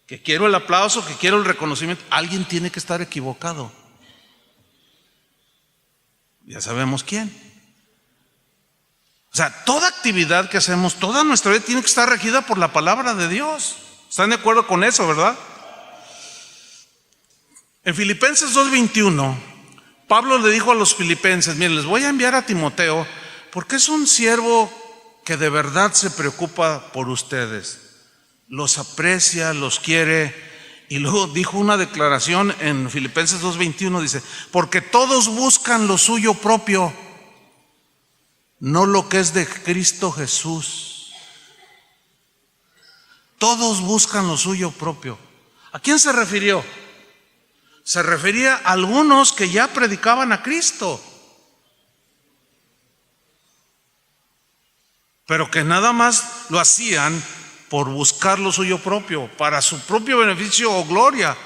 que quiero el aplauso, que quiero el reconocimiento. Alguien tiene que estar equivocado. Ya sabemos quién. O sea, toda actividad que hacemos, toda nuestra vida tiene que estar regida por la palabra de Dios. ¿Están de acuerdo con eso, verdad? En Filipenses 2:21, Pablo le dijo a los filipenses: miren, les voy a enviar a Timoteo porque es un siervo que de verdad se preocupa por ustedes, los aprecia, los quiere. Y luego dijo una declaración en Filipenses 2:21, dice: porque todos buscan lo suyo propio, no lo que es de Cristo Jesús. Todos buscan lo suyo propio. ¿A quién se refirió? Se refería a algunos que ya predicaban a Cristo, pero que nada más lo hacían por buscar lo suyo propio, para su propio beneficio o gloria.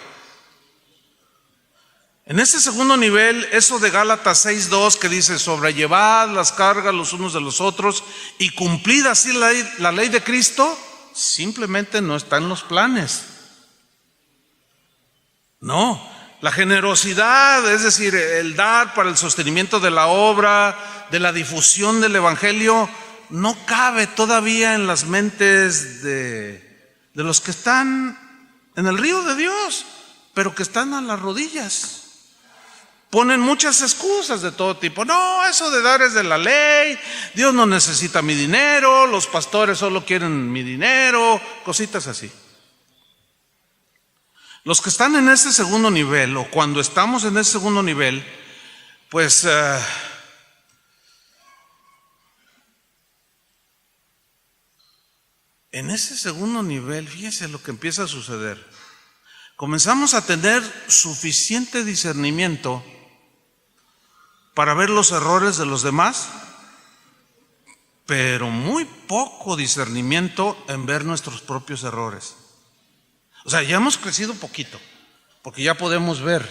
En ese segundo nivel, eso de Gálatas 6:2 que dice: sobrellevad las cargas los unos de los otros y cumplid así la ley de Cristo, simplemente no está en los planes. No, la generosidad, es decir, el dar para el sostenimiento de la obra, de la difusión del evangelio, no cabe todavía en las mentes de los que están en el río de Dios, pero que están a las rodillas. Ponen muchas excusas de todo tipo. No, eso de dar es de la ley, Dios no necesita mi dinero, los pastores solo quieren mi dinero, cositas así. Los que están en ese segundo nivel, o cuando estamos en ese segundo nivel, pues en ese segundo nivel, fíjense lo que empieza a suceder. Comenzamos a tener suficiente discernimiento para ver los errores de los demás, pero muy poco discernimiento en ver nuestros propios errores. O sea, ya hemos crecido poquito, porque ya podemos ver,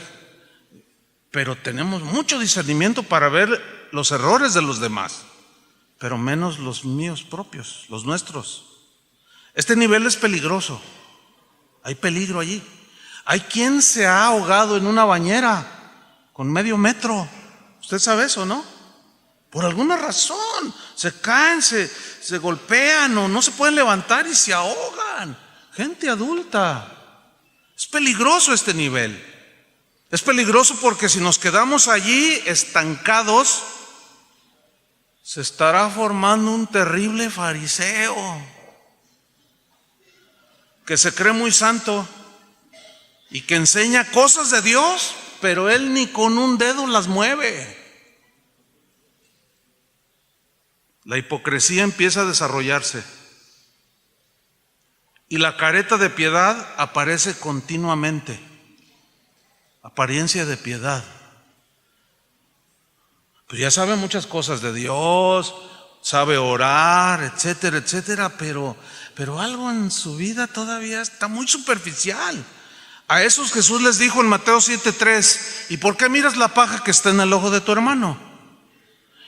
pero tenemos mucho discernimiento para ver los errores de los demás, pero menos los míos propios, los nuestros. Este nivel es peligroso, hay peligro allí. Hay quien se ha ahogado en una bañera con medio metro. ¿Usted sabe eso, no? Por alguna razón se caen, se golpean o no se pueden levantar y se ahogan. Gente adulta. Es peligroso este nivel. Es peligroso porque si nos quedamos allí estancados, se estará formando un terrible fariseo que se cree muy santo y que enseña cosas de Dios, pero él ni con un dedo las mueve. La hipocresía empieza a desarrollarse y la careta de piedad aparece continuamente. Apariencia de piedad. Pues ya sabe muchas cosas de Dios, sabe orar, etcétera, etcétera, pero algo en su vida todavía está muy superficial. A esos Jesús les dijo en Mateo 7:3: ¿y por qué miras la paja que está en el ojo de tu hermano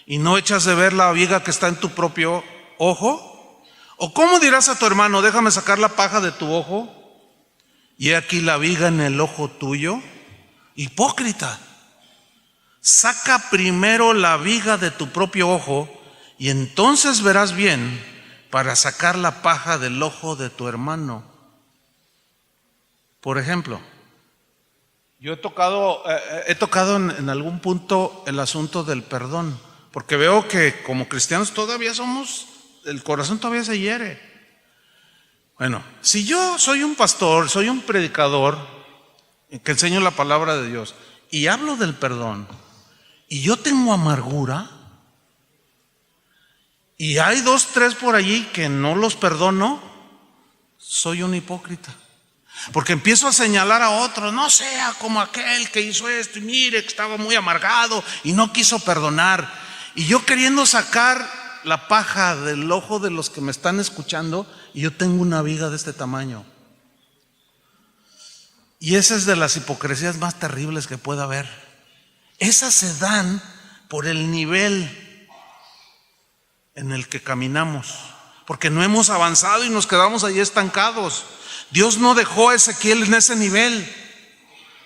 y no echas de ver la viga que está en tu propio ojo? ¿O cómo dirás a tu hermano: déjame sacar la paja de tu ojo, y he aquí la viga en el ojo tuyo? Hipócrita, saca primero la viga de tu propio ojo y entonces verás bien para sacar la paja del ojo de tu hermano. Por ejemplo, yo he tocado en algún punto el asunto del perdón, porque veo que como cristianos todavía el corazón todavía se hiere. Bueno, si yo soy un pastor, soy un predicador que enseño la palabra de Dios y hablo del perdón, y yo tengo amargura, y hay 2, 3 por allí que no los perdono, soy un hipócrita. Porque empiezo a señalar a otros: no sea como aquel que hizo esto, y mire que estaba muy amargado y no quiso perdonar. Y yo queriendo sacar la paja del ojo de los que me están escuchando, y yo tengo una viga de este tamaño. Y esa es de las hipocresías más terribles que pueda haber. Esas se dan por el nivel en el que caminamos, porque no hemos avanzado y nos quedamos ahí estancados. Dios no dejó a Ezequiel en ese nivel,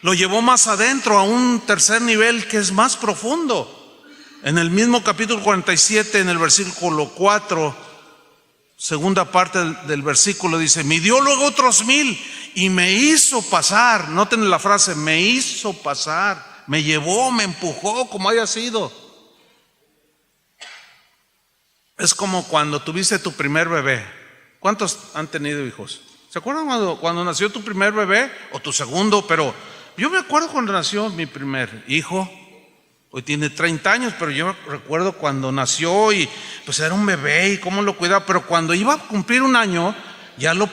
lo llevó más adentro, a un tercer nivel que es más profundo. En el mismo capítulo 47, en el versículo 4, segunda parte del versículo dice: midió luego otros 1000 y me hizo pasar. Noten la frase, me hizo pasar, me llevó, me empujó, como haya sido. Es como cuando tuviste tu primer bebé. ¿Cuántos han tenido hijos? ¿Se acuerdan cuando nació tu primer bebé o tu segundo? Pero yo me acuerdo cuando nació mi primer hijo. Hoy tiene 30 años, pero yo recuerdo cuando nació y pues era un bebé y cómo lo cuidaba. Pero cuando iba a cumplir 1 año, ya lo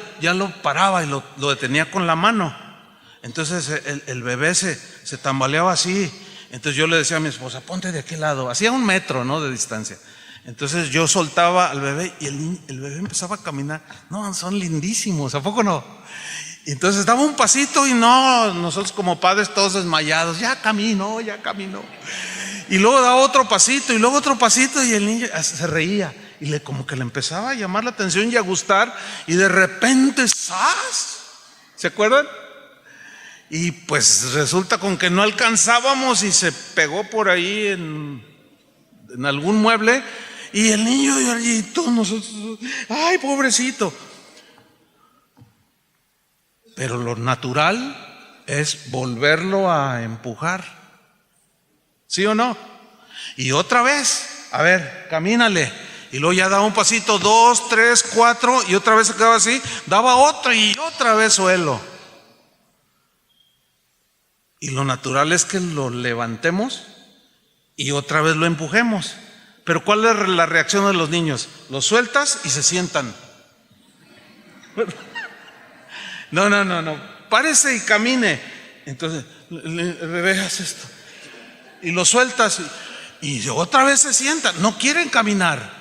paraba y lo detenía con la mano. Entonces el bebé se tambaleaba así. Entonces yo le decía a mi esposa: ponte de aquel lado. Hacía 1 metro, ¿no?, de distancia. Entonces yo soltaba al bebé y el bebé empezaba a caminar. No, son lindísimos, ¿a poco no? Y entonces daba un pasito y no, nosotros como padres todos desmayados: ya caminó, ya caminó. Y luego daba otro pasito y luego otro pasito y el niño se reía y como que le empezaba a llamar la atención y a gustar, y de repente ¡zas! ¿Se acuerdan? Y pues resulta con que no alcanzábamos y se pegó por ahí en algún mueble, y el niño y todos nosotros: ¡ay, pobrecito! Pero lo natural es volverlo a empujar, ¿sí o no? Y otra vez, a ver, camínale. Y luego ya daba un pasito, 2, 3, 4, y otra vez se quedaba así, daba otro y otra vez suelo. Y lo natural es que lo levantemos y otra vez lo empujemos. Pero ¿cuál es la reacción de los niños? Los sueltas y se sientan. No, párese y camine. Entonces el bebé hace esto y lo sueltas y otra vez se sientan. No quieren caminar.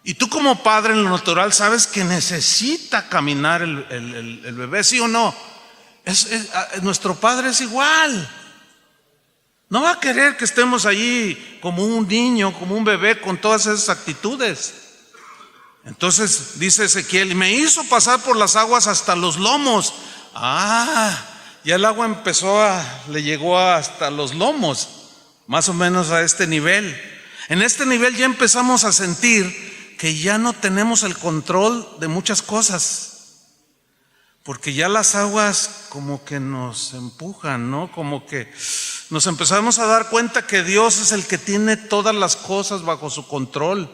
Y tú como padre, en lo natural, sabes que necesita caminar el bebé, ¿sí o no? Nuestro padre es igual. No va a querer que estemos allí como un niño, como un bebé, con todas esas actitudes. Entonces dice Ezequiel: y me hizo pasar por las aguas hasta los lomos. Ya el agua le llegó hasta los lomos, más o menos a este nivel. En este nivel ya empezamos a sentir que ya no tenemos el control de muchas cosas, porque ya las aguas como que nos empujan, ¿no? Como que nos empezamos a dar cuenta que Dios es el que tiene todas las cosas bajo su control.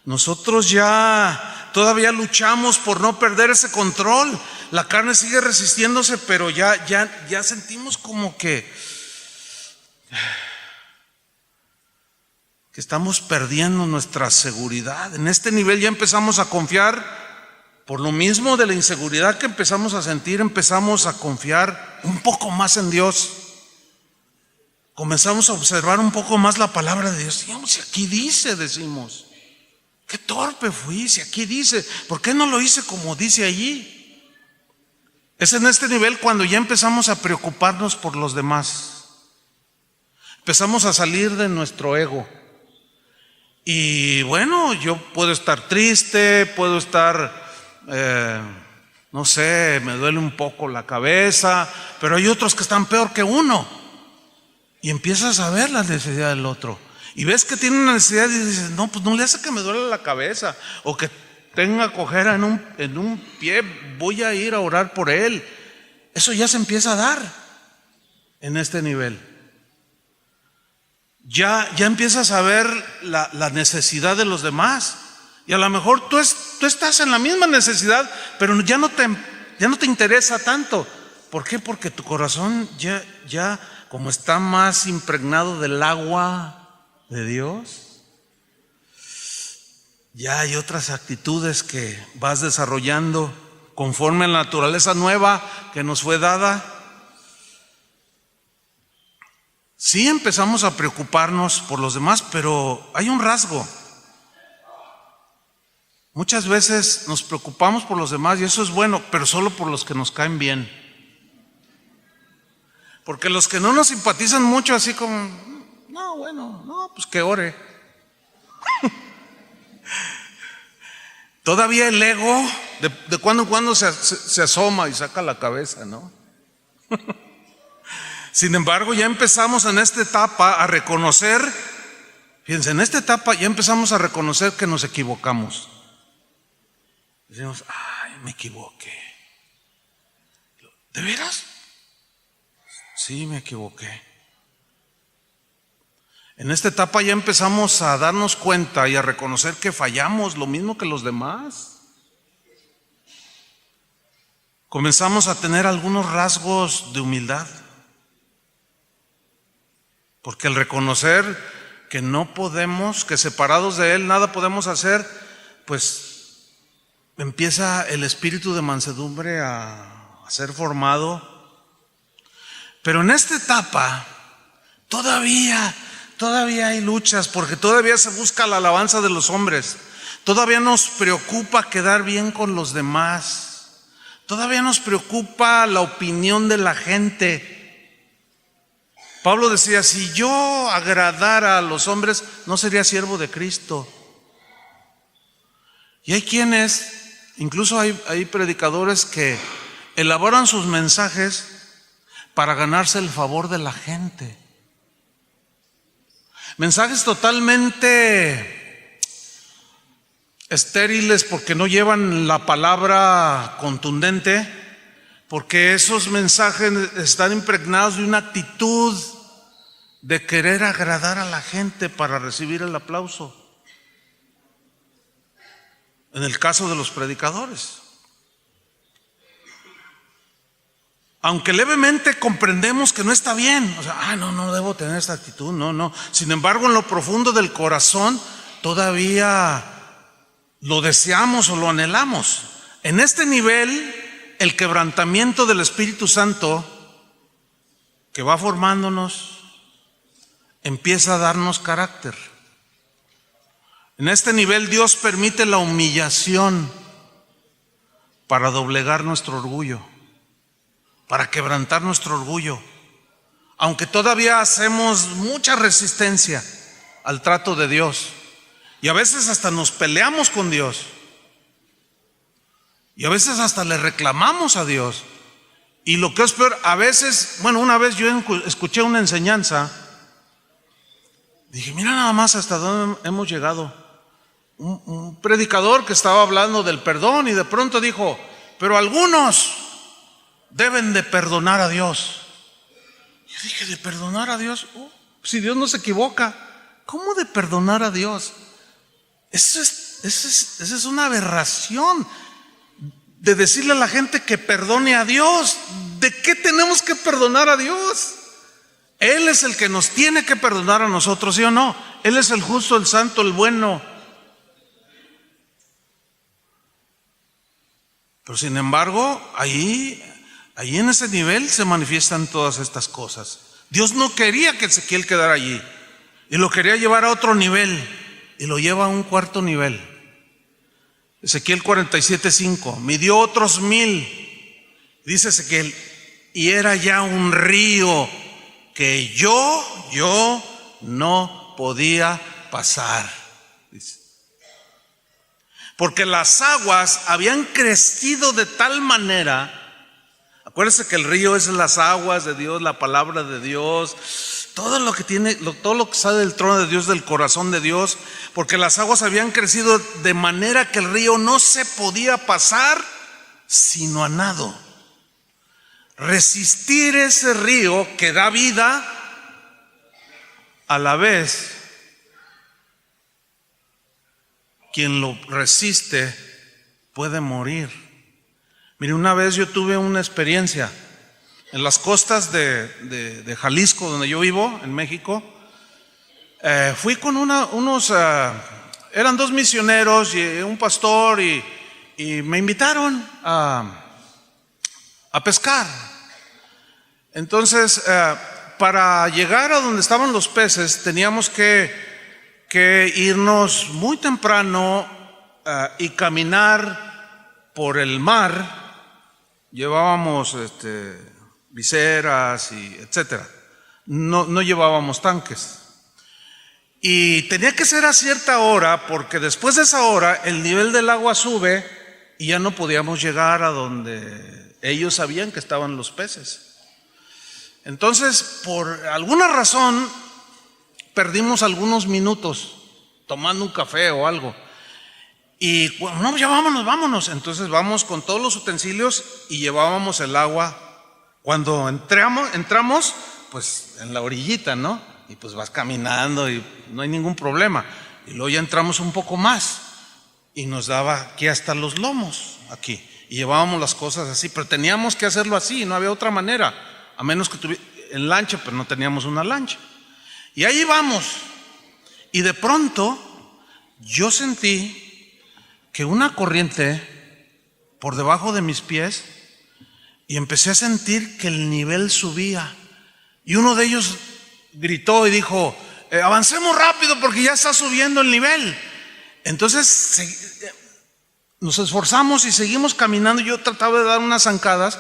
Nosotros ya todavía luchamos por no perder ese control. La carne sigue resistiéndose, pero ya sentimos como que estamos perdiendo nuestra seguridad. En este nivel ya empezamos a confiar. Por lo mismo de la inseguridad que empezamos a sentir, empezamos a confiar un poco más en Dios. Comenzamos a observar un poco más la palabra de Dios. Digamos, si aquí dice, decimos: qué torpe fui, si aquí dice, ¿por qué no lo hice como dice allí? Es en este nivel cuando ya empezamos a preocuparnos por los demás. Empezamos a salir de nuestro ego. Y bueno, yo puedo estar triste, puedo estar, no sé, me duele un poco la cabeza, pero hay otros que están peor que uno. Y empiezas a ver la necesidad del otro. Y ves que tiene una necesidad y dices: no, pues no le hace que me duele la cabeza o que tenga cojera en un pie, voy a ir a orar por él. Eso ya se empieza a dar en este nivel. Ya empiezas a ver la necesidad de los demás. Y a lo mejor tú estás en la misma necesidad, pero ya no te interesa tanto. ¿Por qué? Porque tu corazón ya como está más impregnado del agua de Dios, ya hay otras actitudes que vas desarrollando conforme a la naturaleza nueva que nos fue dada. Sí empezamos a preocuparnos por los demás, pero hay un rasgo. Muchas veces nos preocupamos por los demás y eso es bueno, pero solo por los que nos caen bien. Porque los que no nos simpatizan mucho, así como, no, bueno, no, pues que ore. Todavía el ego de cuando en cuando se asoma y saca la cabeza, ¿no? Sin embargo, ya empezamos en esta etapa a reconocer Fíjense, en esta etapa ya empezamos a reconocer que nos equivocamos. Decimos, ay, me equivoqué. ¿De veras? Sí, me equivoqué. En esta etapa ya empezamos a darnos cuenta y a reconocer que fallamos lo mismo que los demás. Comenzamos a tener algunos rasgos de humildad. Porque el reconocer que no podemos, que separados de Él nada podemos hacer, pues empieza el espíritu de mansedumbre a ser formado. Pero en esta etapa todavía hay luchas, porque todavía se busca la alabanza de los hombres. Todavía nos preocupa quedar bien con los demás. Todavía nos preocupa la opinión de la gente. Pablo decía, si yo agradara a los hombres, no sería siervo de Cristo. Y hay quienes, incluso hay predicadores que elaboran sus mensajes para ganarse el favor de la gente. Mensajes totalmente estériles porque no llevan la palabra contundente, porque esos mensajes están impregnados de una actitud de querer agradar a la gente para recibir el aplauso. En el caso de los predicadores. Aunque levemente comprendemos que no está bien, o sea, no debo tener esta actitud, no. Sin embargo, en lo profundo del corazón todavía lo deseamos o lo anhelamos. En este nivel, el quebrantamiento del Espíritu Santo que va formándonos empieza a darnos carácter. En este nivel Dios permite la humillación para doblegar nuestro orgullo, para quebrantar nuestro orgullo, aunque todavía hacemos mucha resistencia al trato de Dios y a veces hasta nos peleamos con Dios y a veces hasta le reclamamos a Dios. Y lo que es peor, a veces, una vez yo escuché una enseñanza, dije, mira nada más hasta dónde hemos llegado. Un predicador que estaba hablando del perdón y de pronto dijo, pero algunos deben de perdonar a Dios. Yo dije, ¿de perdonar a Dios? Si Dios no se equivoca, ¿cómo de perdonar a Dios? Esa es una aberración de decirle a la gente que perdone a Dios. ¿De qué tenemos que perdonar a Dios? Él es el que nos tiene que perdonar a nosotros, ¿sí o no? Él es el justo, el santo, el bueno. Pero sin embargo, ahí en ese nivel se manifiestan todas estas cosas. Dios no quería que Ezequiel quedara allí y lo quería llevar a otro nivel y lo lleva a un cuarto nivel. Ezequiel 47:5, midió otros 1000, dice Ezequiel, y era ya un río que yo no podía pasar, dice. Porque las aguas habían crecido de tal manera. Acuérdense que el río es las aguas de Dios, la palabra de Dios, todo lo que sale del trono de Dios, del corazón de Dios, porque las aguas habían crecido de manera que el río no se podía pasar sino a nado. Resistir ese río que da vida, a la vez quien lo resiste puede morir. Mire, una vez yo tuve una experiencia en las costas de Jalisco, donde yo vivo, en México. Fui con eran 2 misioneros y un pastor y me invitaron a pescar. Entonces, para llegar a donde estaban los peces, teníamos que irnos muy temprano y caminar por el mar. Llevábamos viseras y etcétera. No llevábamos tanques. Y tenía que ser a cierta hora, porque después de esa hora el nivel del agua sube y ya no podíamos llegar a donde ellos sabían que estaban los peces. Entonces, por alguna razón, perdimos algunos minutos tomando un café o algo. Y bueno, no, ya vámonos. Entonces vamos con todos los utensilios y llevábamos el agua. Cuando entramos, pues en la orillita, ¿no? Y pues vas caminando y no hay ningún problema. Y luego ya entramos un poco más y nos daba aquí hasta los lomos, aquí. Y llevábamos las cosas así, pero teníamos que hacerlo así, no había otra manera. A menos que tuviera en lancha, pero no teníamos una lancha. Y ahí vamos. Y de pronto yo sentí que una corriente por debajo de mis pies, y empecé a sentir que el nivel subía. Y uno de ellos gritó y dijo: avancemos rápido porque ya está subiendo el nivel. Entonces nos esforzamos y seguimos caminando. Yo trataba de dar unas zancadas,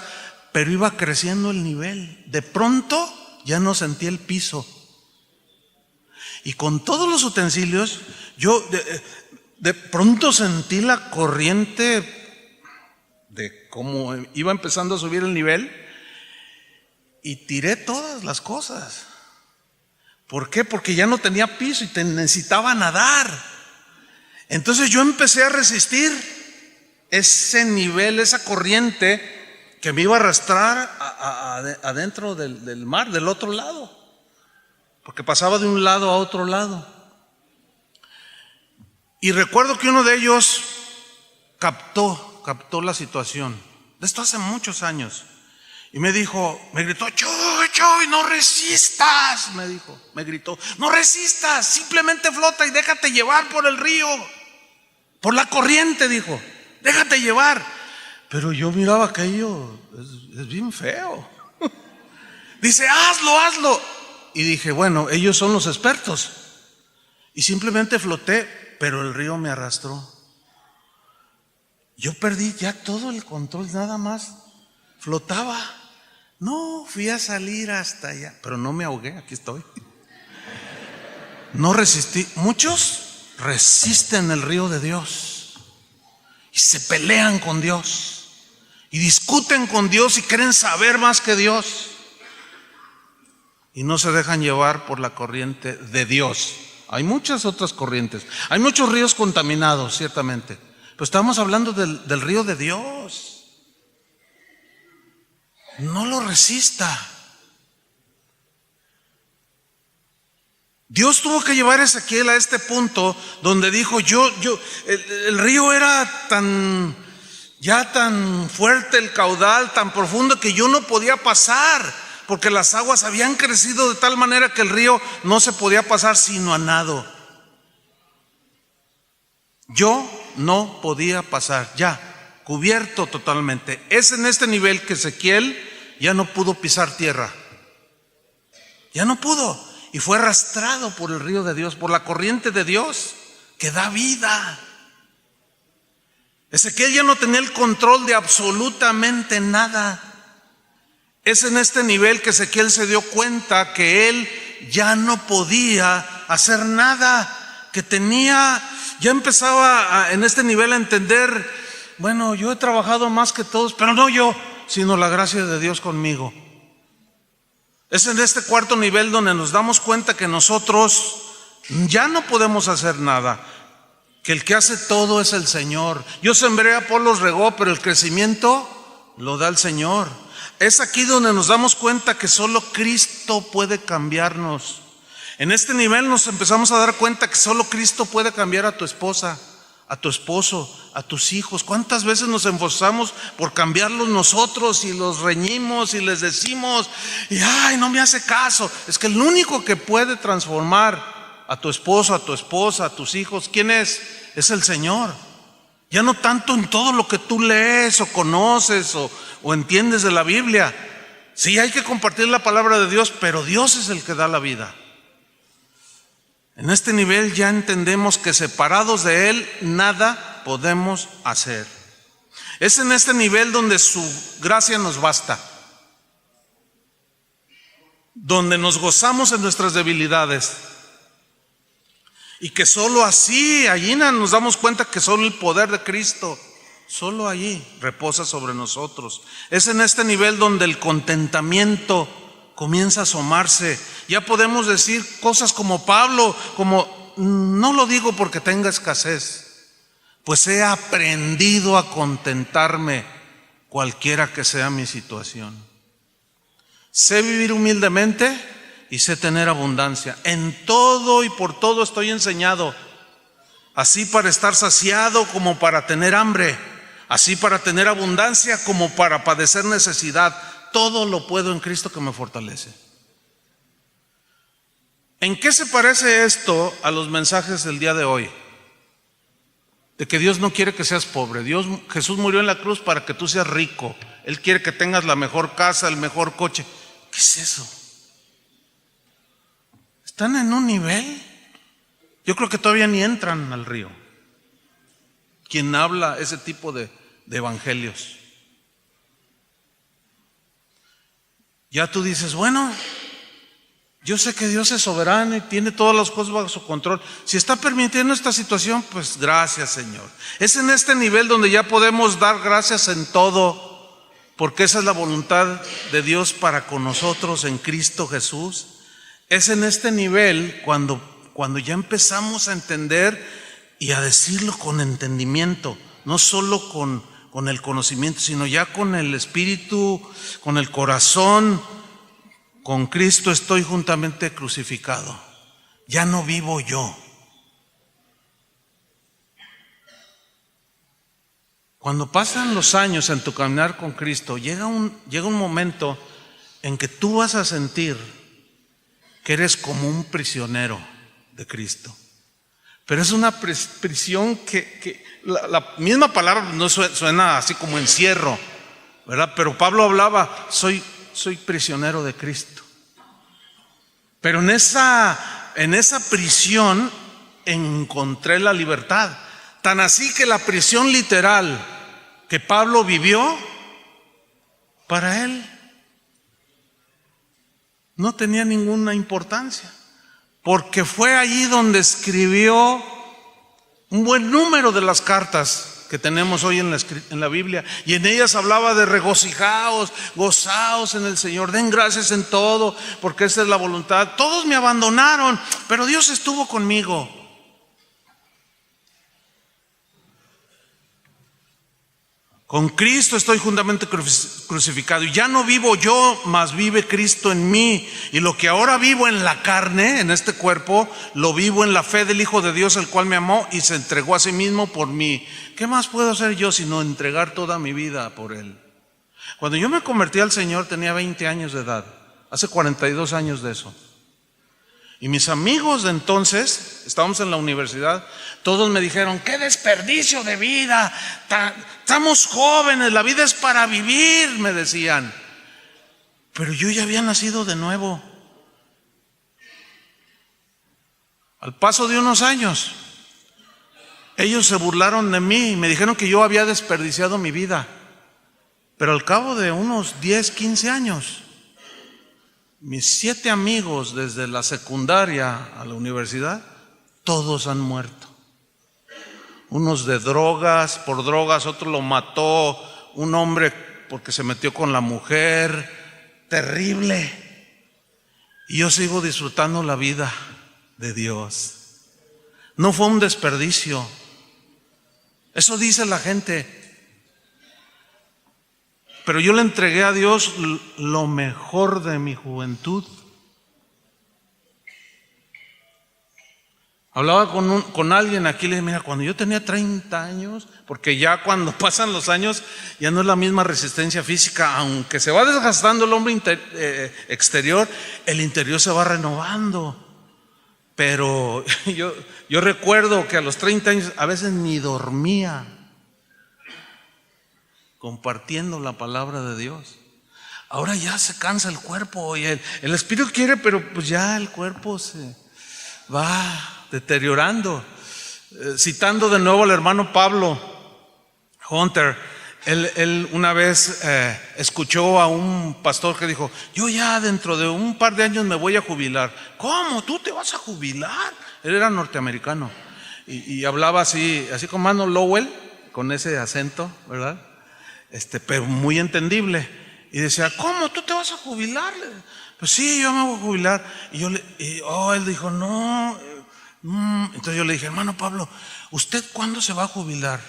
pero iba creciendo el nivel. De pronto ya no sentí el piso. Y con todos los utensilios, yo de pronto sentí la corriente de cómo iba empezando a subir el nivel y tiré todas las cosas. ¿Por qué? Porque ya no tenía piso y necesitaba nadar. Entonces yo empecé a resistir ese nivel, esa corriente que me iba a arrastrar adentro del mar, del otro lado, porque pasaba de un lado a otro lado. Y recuerdo que uno de ellos captó la situación. De esto hace muchos años. Y me gritó: Chuy, no resistas. Me gritó: no resistas, simplemente flota y déjate llevar por el río, por la corriente, dijo. Déjate llevar. Pero yo miraba aquello, es bien feo. Dice: hazlo. Y dije: bueno, ellos son los expertos. Y simplemente floté. Pero el río me arrastró. Yo perdí ya todo el control, nada más flotaba. No, fui a salir hasta allá, pero no me ahogué, aquí estoy. No resistí. Muchos resisten el río de Dios y se pelean con Dios y discuten con Dios y quieren saber más que Dios y no se dejan llevar por la corriente de Dios. Hay muchas otras corrientes, hay muchos ríos contaminados, ciertamente, pero estamos hablando del río de Dios. No lo resista. Dios tuvo que llevar a Ezequiel a este punto donde dijo: el río era tan fuerte, el caudal tan profundo, que yo no podía pasar, porque las aguas habían crecido de tal manera que el río no se podía pasar sino a nado. Yo no podía pasar, ya cubierto totalmente. Es en este nivel que Ezequiel ya no pudo pisar tierra. Ya no pudo. Y fue arrastrado por el río de Dios, por la corriente de Dios que da vida. Ezequiel ya no tenía el control de absolutamente nada. Es en este nivel que Ezequiel se dio cuenta que él ya no podía hacer nada, que ya empezaba en este nivel a entender: bueno, yo he trabajado más que todos, pero no yo, sino la gracia de Dios conmigo. Es en este cuarto nivel donde nos damos cuenta que nosotros ya no podemos hacer nada, que el que hace todo es el Señor. Yo sembré, Apolos regó, pero el crecimiento lo da el Señor. Es aquí donde nos damos cuenta que solo Cristo puede cambiarnos. En este nivel nos empezamos a dar cuenta que solo Cristo puede cambiar a tu esposa, a tu esposo, a tus hijos. ¿Cuántas veces nos esforzamos por cambiarlos nosotros y los reñimos y les decimos: y ay, no me hace caso? Es que el único que puede transformar a tu esposo, a tu esposa, a tus hijos, ¿quién es? Es el Señor. Ya no tanto en todo lo que tú lees o conoces o entiendes de la Biblia. Sí, hay que compartir la palabra de Dios, pero Dios es el que da la vida. En este nivel ya entendemos que separados de Él nada podemos hacer. Es en este nivel donde su gracia nos basta, donde nos gozamos en nuestras debilidades, y que solo así, allí nos damos cuenta que solo el poder de Cristo, solo allí reposa sobre nosotros. Es en este nivel donde el contentamiento comienza a asomarse. Ya podemos decir cosas como Pablo, como no lo digo porque tenga escasez, pues he aprendido a contentarme cualquiera que sea mi situación. Sé vivir humildemente y sé tener abundancia. En todo y por todo estoy enseñado, así para estar saciado como para tener hambre, así para tener abundancia como para padecer necesidad. Todo lo puedo en Cristo que me fortalece. ¿En qué se parece esto a los mensajes del día de hoy? De que Dios no quiere que seas pobre. Jesús murió en la cruz para que tú seas rico. Él quiere que tengas la mejor casa, el mejor coche. ¿Qué es eso? ¿Están en un nivel? Yo creo que todavía ni entran al río quien habla ese tipo de evangelios. Ya tú dices, bueno, yo sé que Dios es soberano y tiene todas las cosas bajo su control. Si está permitiendo esta situación, pues gracias, Señor. Es en este nivel donde ya podemos dar gracias en todo, porque esa es la voluntad de Dios para con nosotros en Cristo Jesús. Es en este nivel cuando ya empezamos a entender y a decirlo con entendimiento, no solo con el conocimiento, sino ya con el espíritu, con el corazón. Con Cristo estoy juntamente crucificado. Ya no vivo yo. Cuando pasan los años en tu caminar con Cristo, llega un momento en que tú vas a sentir que eres como un prisionero de Cristo. Pero es una prisión que la misma palabra no suena así como encierro, ¿verdad? Pero Pablo hablaba, soy prisionero de Cristo. Pero en esa prisión encontré la libertad. Tan así que la prisión literal que Pablo vivió, para él no tenía ninguna importancia, porque fue allí donde escribió un buen número de las cartas que tenemos hoy en la Biblia, y en ellas hablaba de regocijaos, gozaos en el Señor, den gracias en todo, porque esa es la voluntad. Todos me abandonaron, pero Dios estuvo conmigo. Con Cristo estoy juntamente crucificado, y ya no vivo yo, mas vive Cristo en mí. Y lo que ahora vivo en la carne, en este cuerpo, lo vivo en la fe del Hijo de Dios, el cual me amó y se entregó a sí mismo por mí. ¿Qué más puedo hacer yo sino entregar toda mi vida por Él? Cuando yo me convertí al Señor tenía 20 años de edad, hace 42 años de eso. Y mis amigos de entonces, estábamos en la universidad, todos me dijeron, qué desperdicio de vida, estamos jóvenes, la vida es para vivir, me decían. Pero yo ya había nacido de nuevo. Al paso de unos años, ellos se burlaron de mí y me dijeron que yo había desperdiciado mi vida. Pero al cabo de unos 10, 15 años, mis 7 amigos desde la secundaria a la universidad, todos han muerto. Unos de drogas, por drogas, otro lo mató, un hombre porque se metió con la mujer, terrible. Y yo sigo disfrutando la vida de Dios. No fue un desperdicio. Eso dice la gente. Pero yo le entregué a Dios lo mejor de mi juventud. Hablaba con alguien aquí, le dije, mira, cuando yo tenía 30 años, porque ya cuando pasan los años ya no es la misma resistencia física, aunque se va desgastando el hombre exterior, el interior se va renovando. Pero yo recuerdo que a los 30 años a veces ni dormía compartiendo la palabra de Dios. Ahora ya se cansa el cuerpo y el espíritu quiere, pero pues ya el cuerpo se va deteriorando. Citando de nuevo al hermano Pablo Hunter, él una vez escuchó a un pastor que dijo, yo ya dentro de un par de años me voy a jubilar. ¿Cómo? ¿Tú te vas a jubilar? Él era norteamericano y hablaba así como Mano Lowell, con ese acento, ¿verdad? Pero muy entendible. Y decía, ¿cómo? ¿Tú te vas a jubilar? Pues sí, yo me voy a jubilar. Y él dijo, no. Entonces yo le dije, hermano Pablo, ¿usted cuándo se va a jubilar?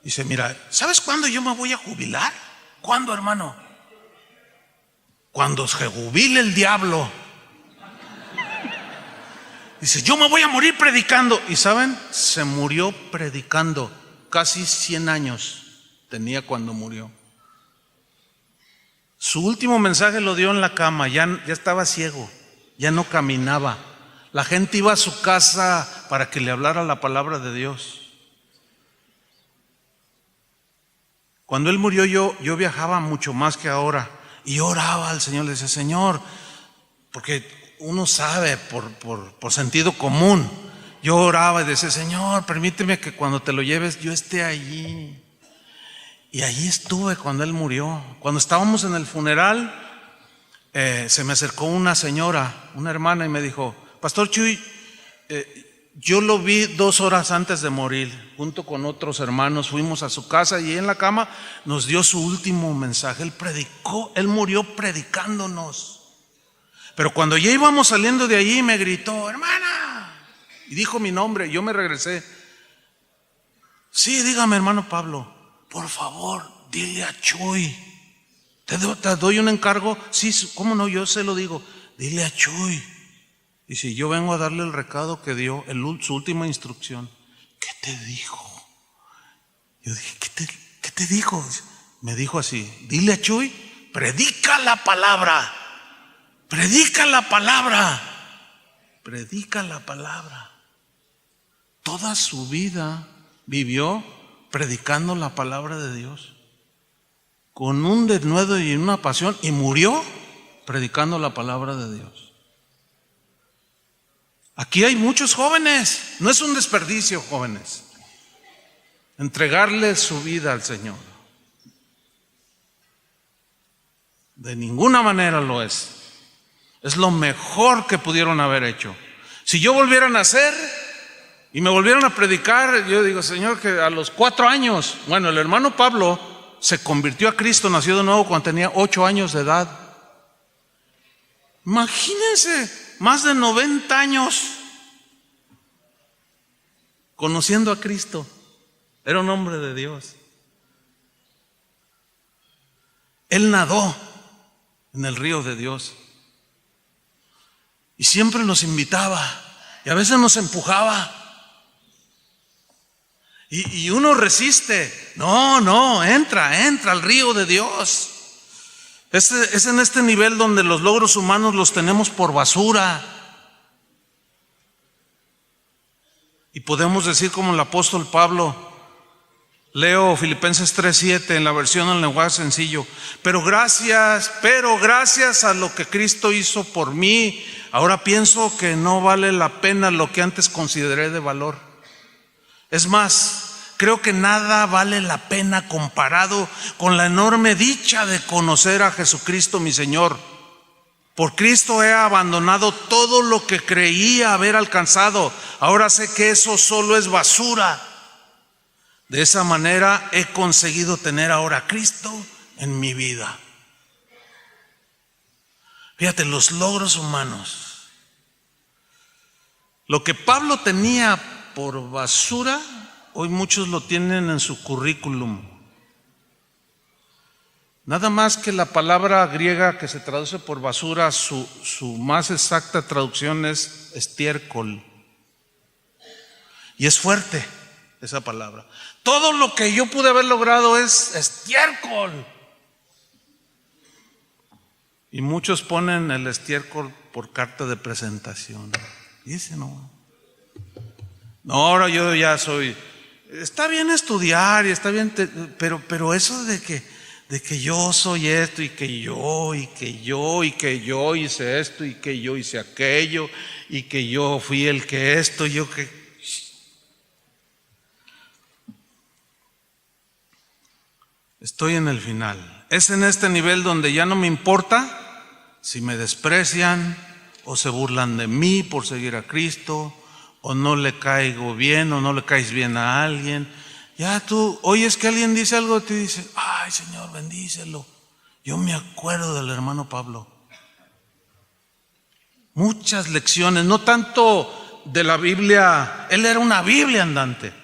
Dice, mira, ¿sabes cuándo yo me voy a jubilar? ¿Cuándo, hermano? Cuando se jubile el diablo. Dice, yo me voy a morir predicando. Y ¿saben? Se murió predicando. Casi 100 años tenía cuando murió. Su último mensaje lo dio en la cama. Ya estaba ciego, ya no caminaba. La gente iba a su casa para que le hablara la palabra de Dios. Cuando él murió yo viajaba mucho más que ahora. Y oraba al Señor, le decía, Señor, porque uno sabe por sentido común. Yo oraba y decía, Señor, permíteme que cuando te lo lleves yo esté allí. Y allí estuve cuando él murió. Cuando estábamos en el funeral, se me acercó una señora, una hermana, y me dijo, Pastor Chuy, yo lo vi 2 horas antes de morir, junto con otros hermanos, fuimos a su casa y en la cama nos dio su último mensaje. Él predicó, él murió predicándonos. Pero cuando ya íbamos saliendo de allí me gritó, hermana, y dijo mi nombre. Yo me regresé. Sí, dígame, hermano Pablo, por favor, dile a Chuy. ¿Te doy un encargo? Sí, ¿cómo no? Yo se lo digo. Dile a Chuy. Y si yo vengo a darle el recado que dio, su última instrucción. ¿Qué te dijo? Yo dije, ¿qué te dijo? Me dijo así, dile a Chuy, predica la palabra. Predica la palabra. Predica la palabra. Toda su vida vivió predicando la palabra de Dios. Con un denuedo y una pasión. Y murió predicando la palabra de Dios. Aquí hay muchos jóvenes. No es un desperdicio, jóvenes, entregarle su vida al Señor. De ninguna manera lo es. Es lo mejor que pudieron haber hecho. Si yo volviera a nacer y me volvieran a predicar, yo digo, Señor, que a los 4 años, bueno, el hermano Pablo se convirtió a Cristo, nació de nuevo cuando tenía 8 años de edad. Imagínense, más de 90 años conociendo a Cristo. Era un hombre de Dios. Él nadó en el río de Dios y siempre nos invitaba y a veces nos empujaba y uno resiste. No, entra al río de Dios. Es en este nivel donde los logros humanos los tenemos por basura. Y podemos decir como el apóstol Pablo, leo Filipenses 3:7 en la versión en lenguaje sencillo, pero gracias a lo que Cristo hizo por mí, ahora pienso que no vale la pena lo que antes consideré de valor. Es más, creo que nada vale la pena comparado con la enorme dicha de conocer a Jesucristo mi Señor. Por Cristo he abandonado todo lo que creía haber alcanzado. Ahora sé que eso solo es basura. De esa manera he conseguido tener ahora a Cristo en mi vida. Fíjate, los logros humanos. Lo que Pablo tenía por basura, hoy muchos lo tienen en su currículum. Nada más que la palabra griega que se traduce por basura, su más exacta traducción es estiércol. Y es fuerte esa palabra. Todo lo que yo pude haber logrado es estiércol. Y muchos ponen el estiércol por carta de presentación. Dice, no, ahora yo ya soy. Está bien estudiar y está bien, pero eso de que yo soy esto y que yo hice esto y que yo hice aquello y que yo fui el que esto, yo que... Estoy en el final. Es en este nivel donde ya no me importa si me desprecian o se burlan de mí por seguir a Cristo, o no le caigo bien o no le caes bien a alguien. Ya tú oyes que alguien dice algo y te dice, ay Señor, bendícelo. Yo me acuerdo del hermano Pablo. Muchas lecciones, no tanto de la Biblia, él era una Biblia andante.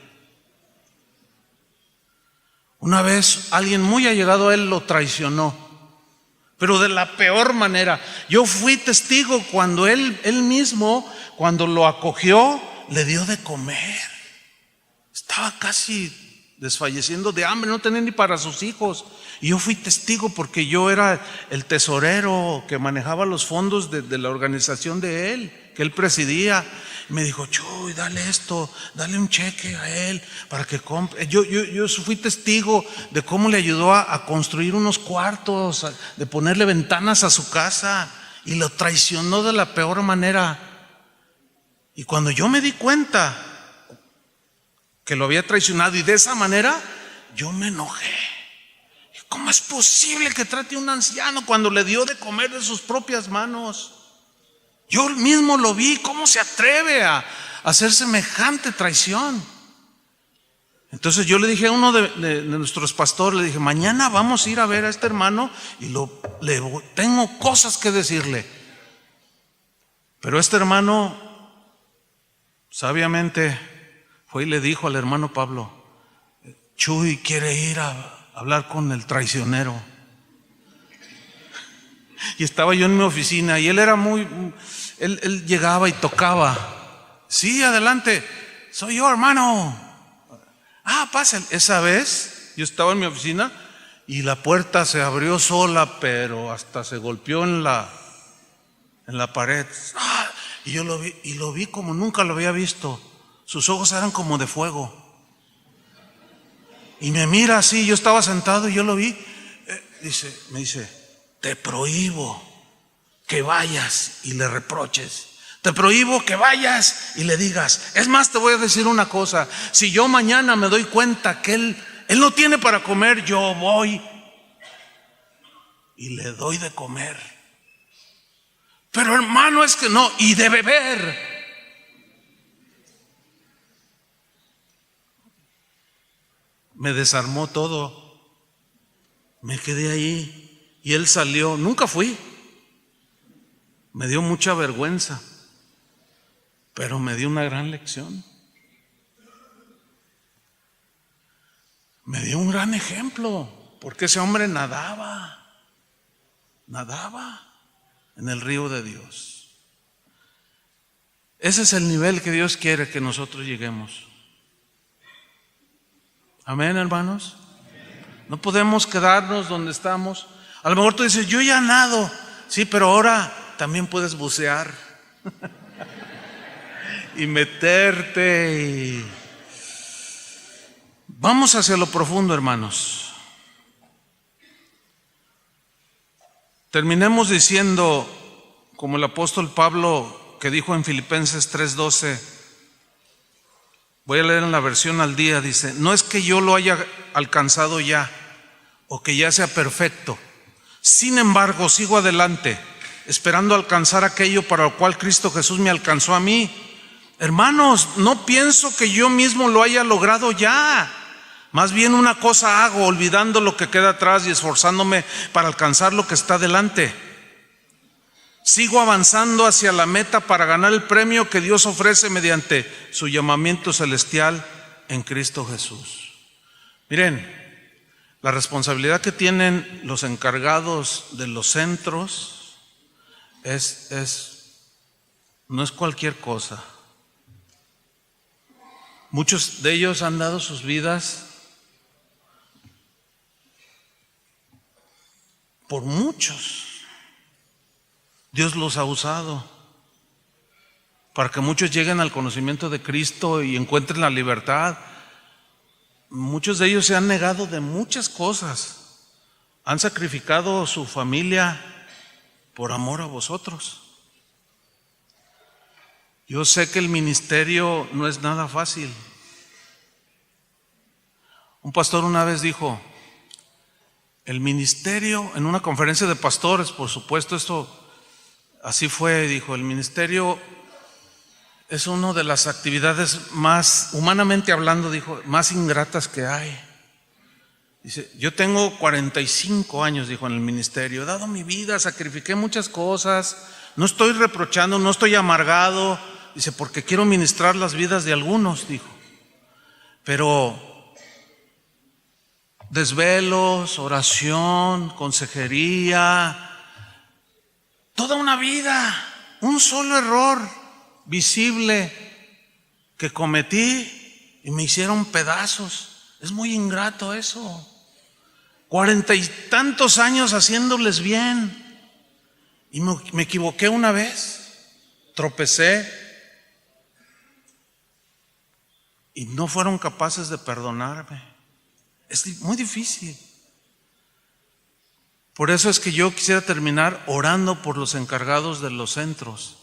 Una vez alguien muy allegado a él lo traicionó, pero de la peor manera. Yo fui testigo cuando él mismo, cuando lo acogió, le dio de comer. Estaba casi desfalleciendo de hambre, no tenía ni para sus hijos. Y yo fui testigo porque yo era el tesorero que manejaba los fondos de la organización de él, que él presidía. Me dijo: Chuy, dale esto, dale un cheque a él para que compre. Yo fui testigo de cómo le ayudó a construir unos cuartos, de ponerle ventanas a su casa, y lo traicionó de la peor manera. Y cuando yo me di cuenta que lo había traicionado y de esa manera, yo me enojé. ¿Cómo es posible que trate a un anciano cuando le dio de comer de sus propias manos? Yo mismo lo vi. ¿Cómo se atreve a hacer semejante traición? Entonces yo le dije a uno de nuestros pastores, le dije: mañana vamos a ir a ver a este hermano y tengo cosas que decirle. Pero este hermano sabiamente fue y le dijo al hermano Pablo: Chuy quiere ir a hablar con el traicionero. Y estaba yo en mi oficina y él era él llegaba y tocaba. Sí, adelante, soy yo, hermano. Pasa. Esa vez yo estaba en mi oficina y la puerta se abrió sola, pero hasta se golpeó en la pared. Y yo lo vi como nunca lo había visto. Sus ojos eran como de fuego. Y me mira así, yo estaba sentado y yo lo vi. Me dice: te prohíbo que vayas y le reproches. Te prohíbo que vayas y le digas. Es más, te voy a decir una cosa: si yo mañana me doy cuenta que él no tiene para comer, yo voy y le doy de comer. Pero hermano, es que no, y de beber. Me desarmó todo. Me quedé ahí y él salió. Nunca fui. Me dio mucha vergüenza, pero me dio una gran lección. Me dio un gran ejemplo, porque ese hombre nadaba en el río de Dios. Ese es el nivel que Dios quiere que nosotros lleguemos. Amén, hermanos. No podemos quedarnos donde estamos. A lo mejor tú dices: yo ya nado. Sí, pero ahora también puedes bucear y meterte. Vamos hacia lo profundo, hermanos. Terminemos diciendo, como el apóstol Pablo, que dijo en Filipenses 3:12. Voy a leer en la versión al día. Dice: no es que yo lo haya alcanzado ya, o que ya sea perfecto. Sin embargo, sigo adelante, esperando alcanzar aquello para lo cual Cristo Jesús me alcanzó a mí. Hermanos, no pienso que yo mismo lo haya logrado ya. Más bien una cosa hago, olvidando lo que queda atrás y esforzándome para alcanzar lo que está delante. Sigo avanzando hacia la meta para ganar el premio que Dios ofrece mediante su llamamiento celestial en Cristo Jesús. Miren, la responsabilidad que tienen los encargados de los centros no es cualquier cosa. Muchos de ellos han dado sus vidas por muchos. Dios los ha usado para que muchos lleguen al conocimiento de Cristo y encuentren la libertad. Muchos de ellos se han negado de muchas cosas. Han sacrificado su familia por amor a vosotros. Yo sé que el ministerio no es nada fácil. Un pastor una vez dijo: el ministerio, en una conferencia de pastores, por supuesto, esto así fue, dijo: el ministerio es una de las actividades más, humanamente hablando, dijo, más ingratas que hay. Dice, yo tengo 45 años, dijo, en el ministerio. He dado mi vida, sacrifiqué muchas cosas. No estoy reprochando, no estoy amargado. Dice, porque quiero ministrar las vidas de algunos, dijo. Pero desvelos, oración, consejería, toda una vida, un solo error visible que cometí y me hicieron pedazos. Es muy ingrato eso. 40 y tantos años haciéndoles bien y me equivoqué una vez, tropecé y no fueron capaces de perdonarme. Es muy difícil. Por eso es que yo quisiera terminar orando por los encargados de los centros,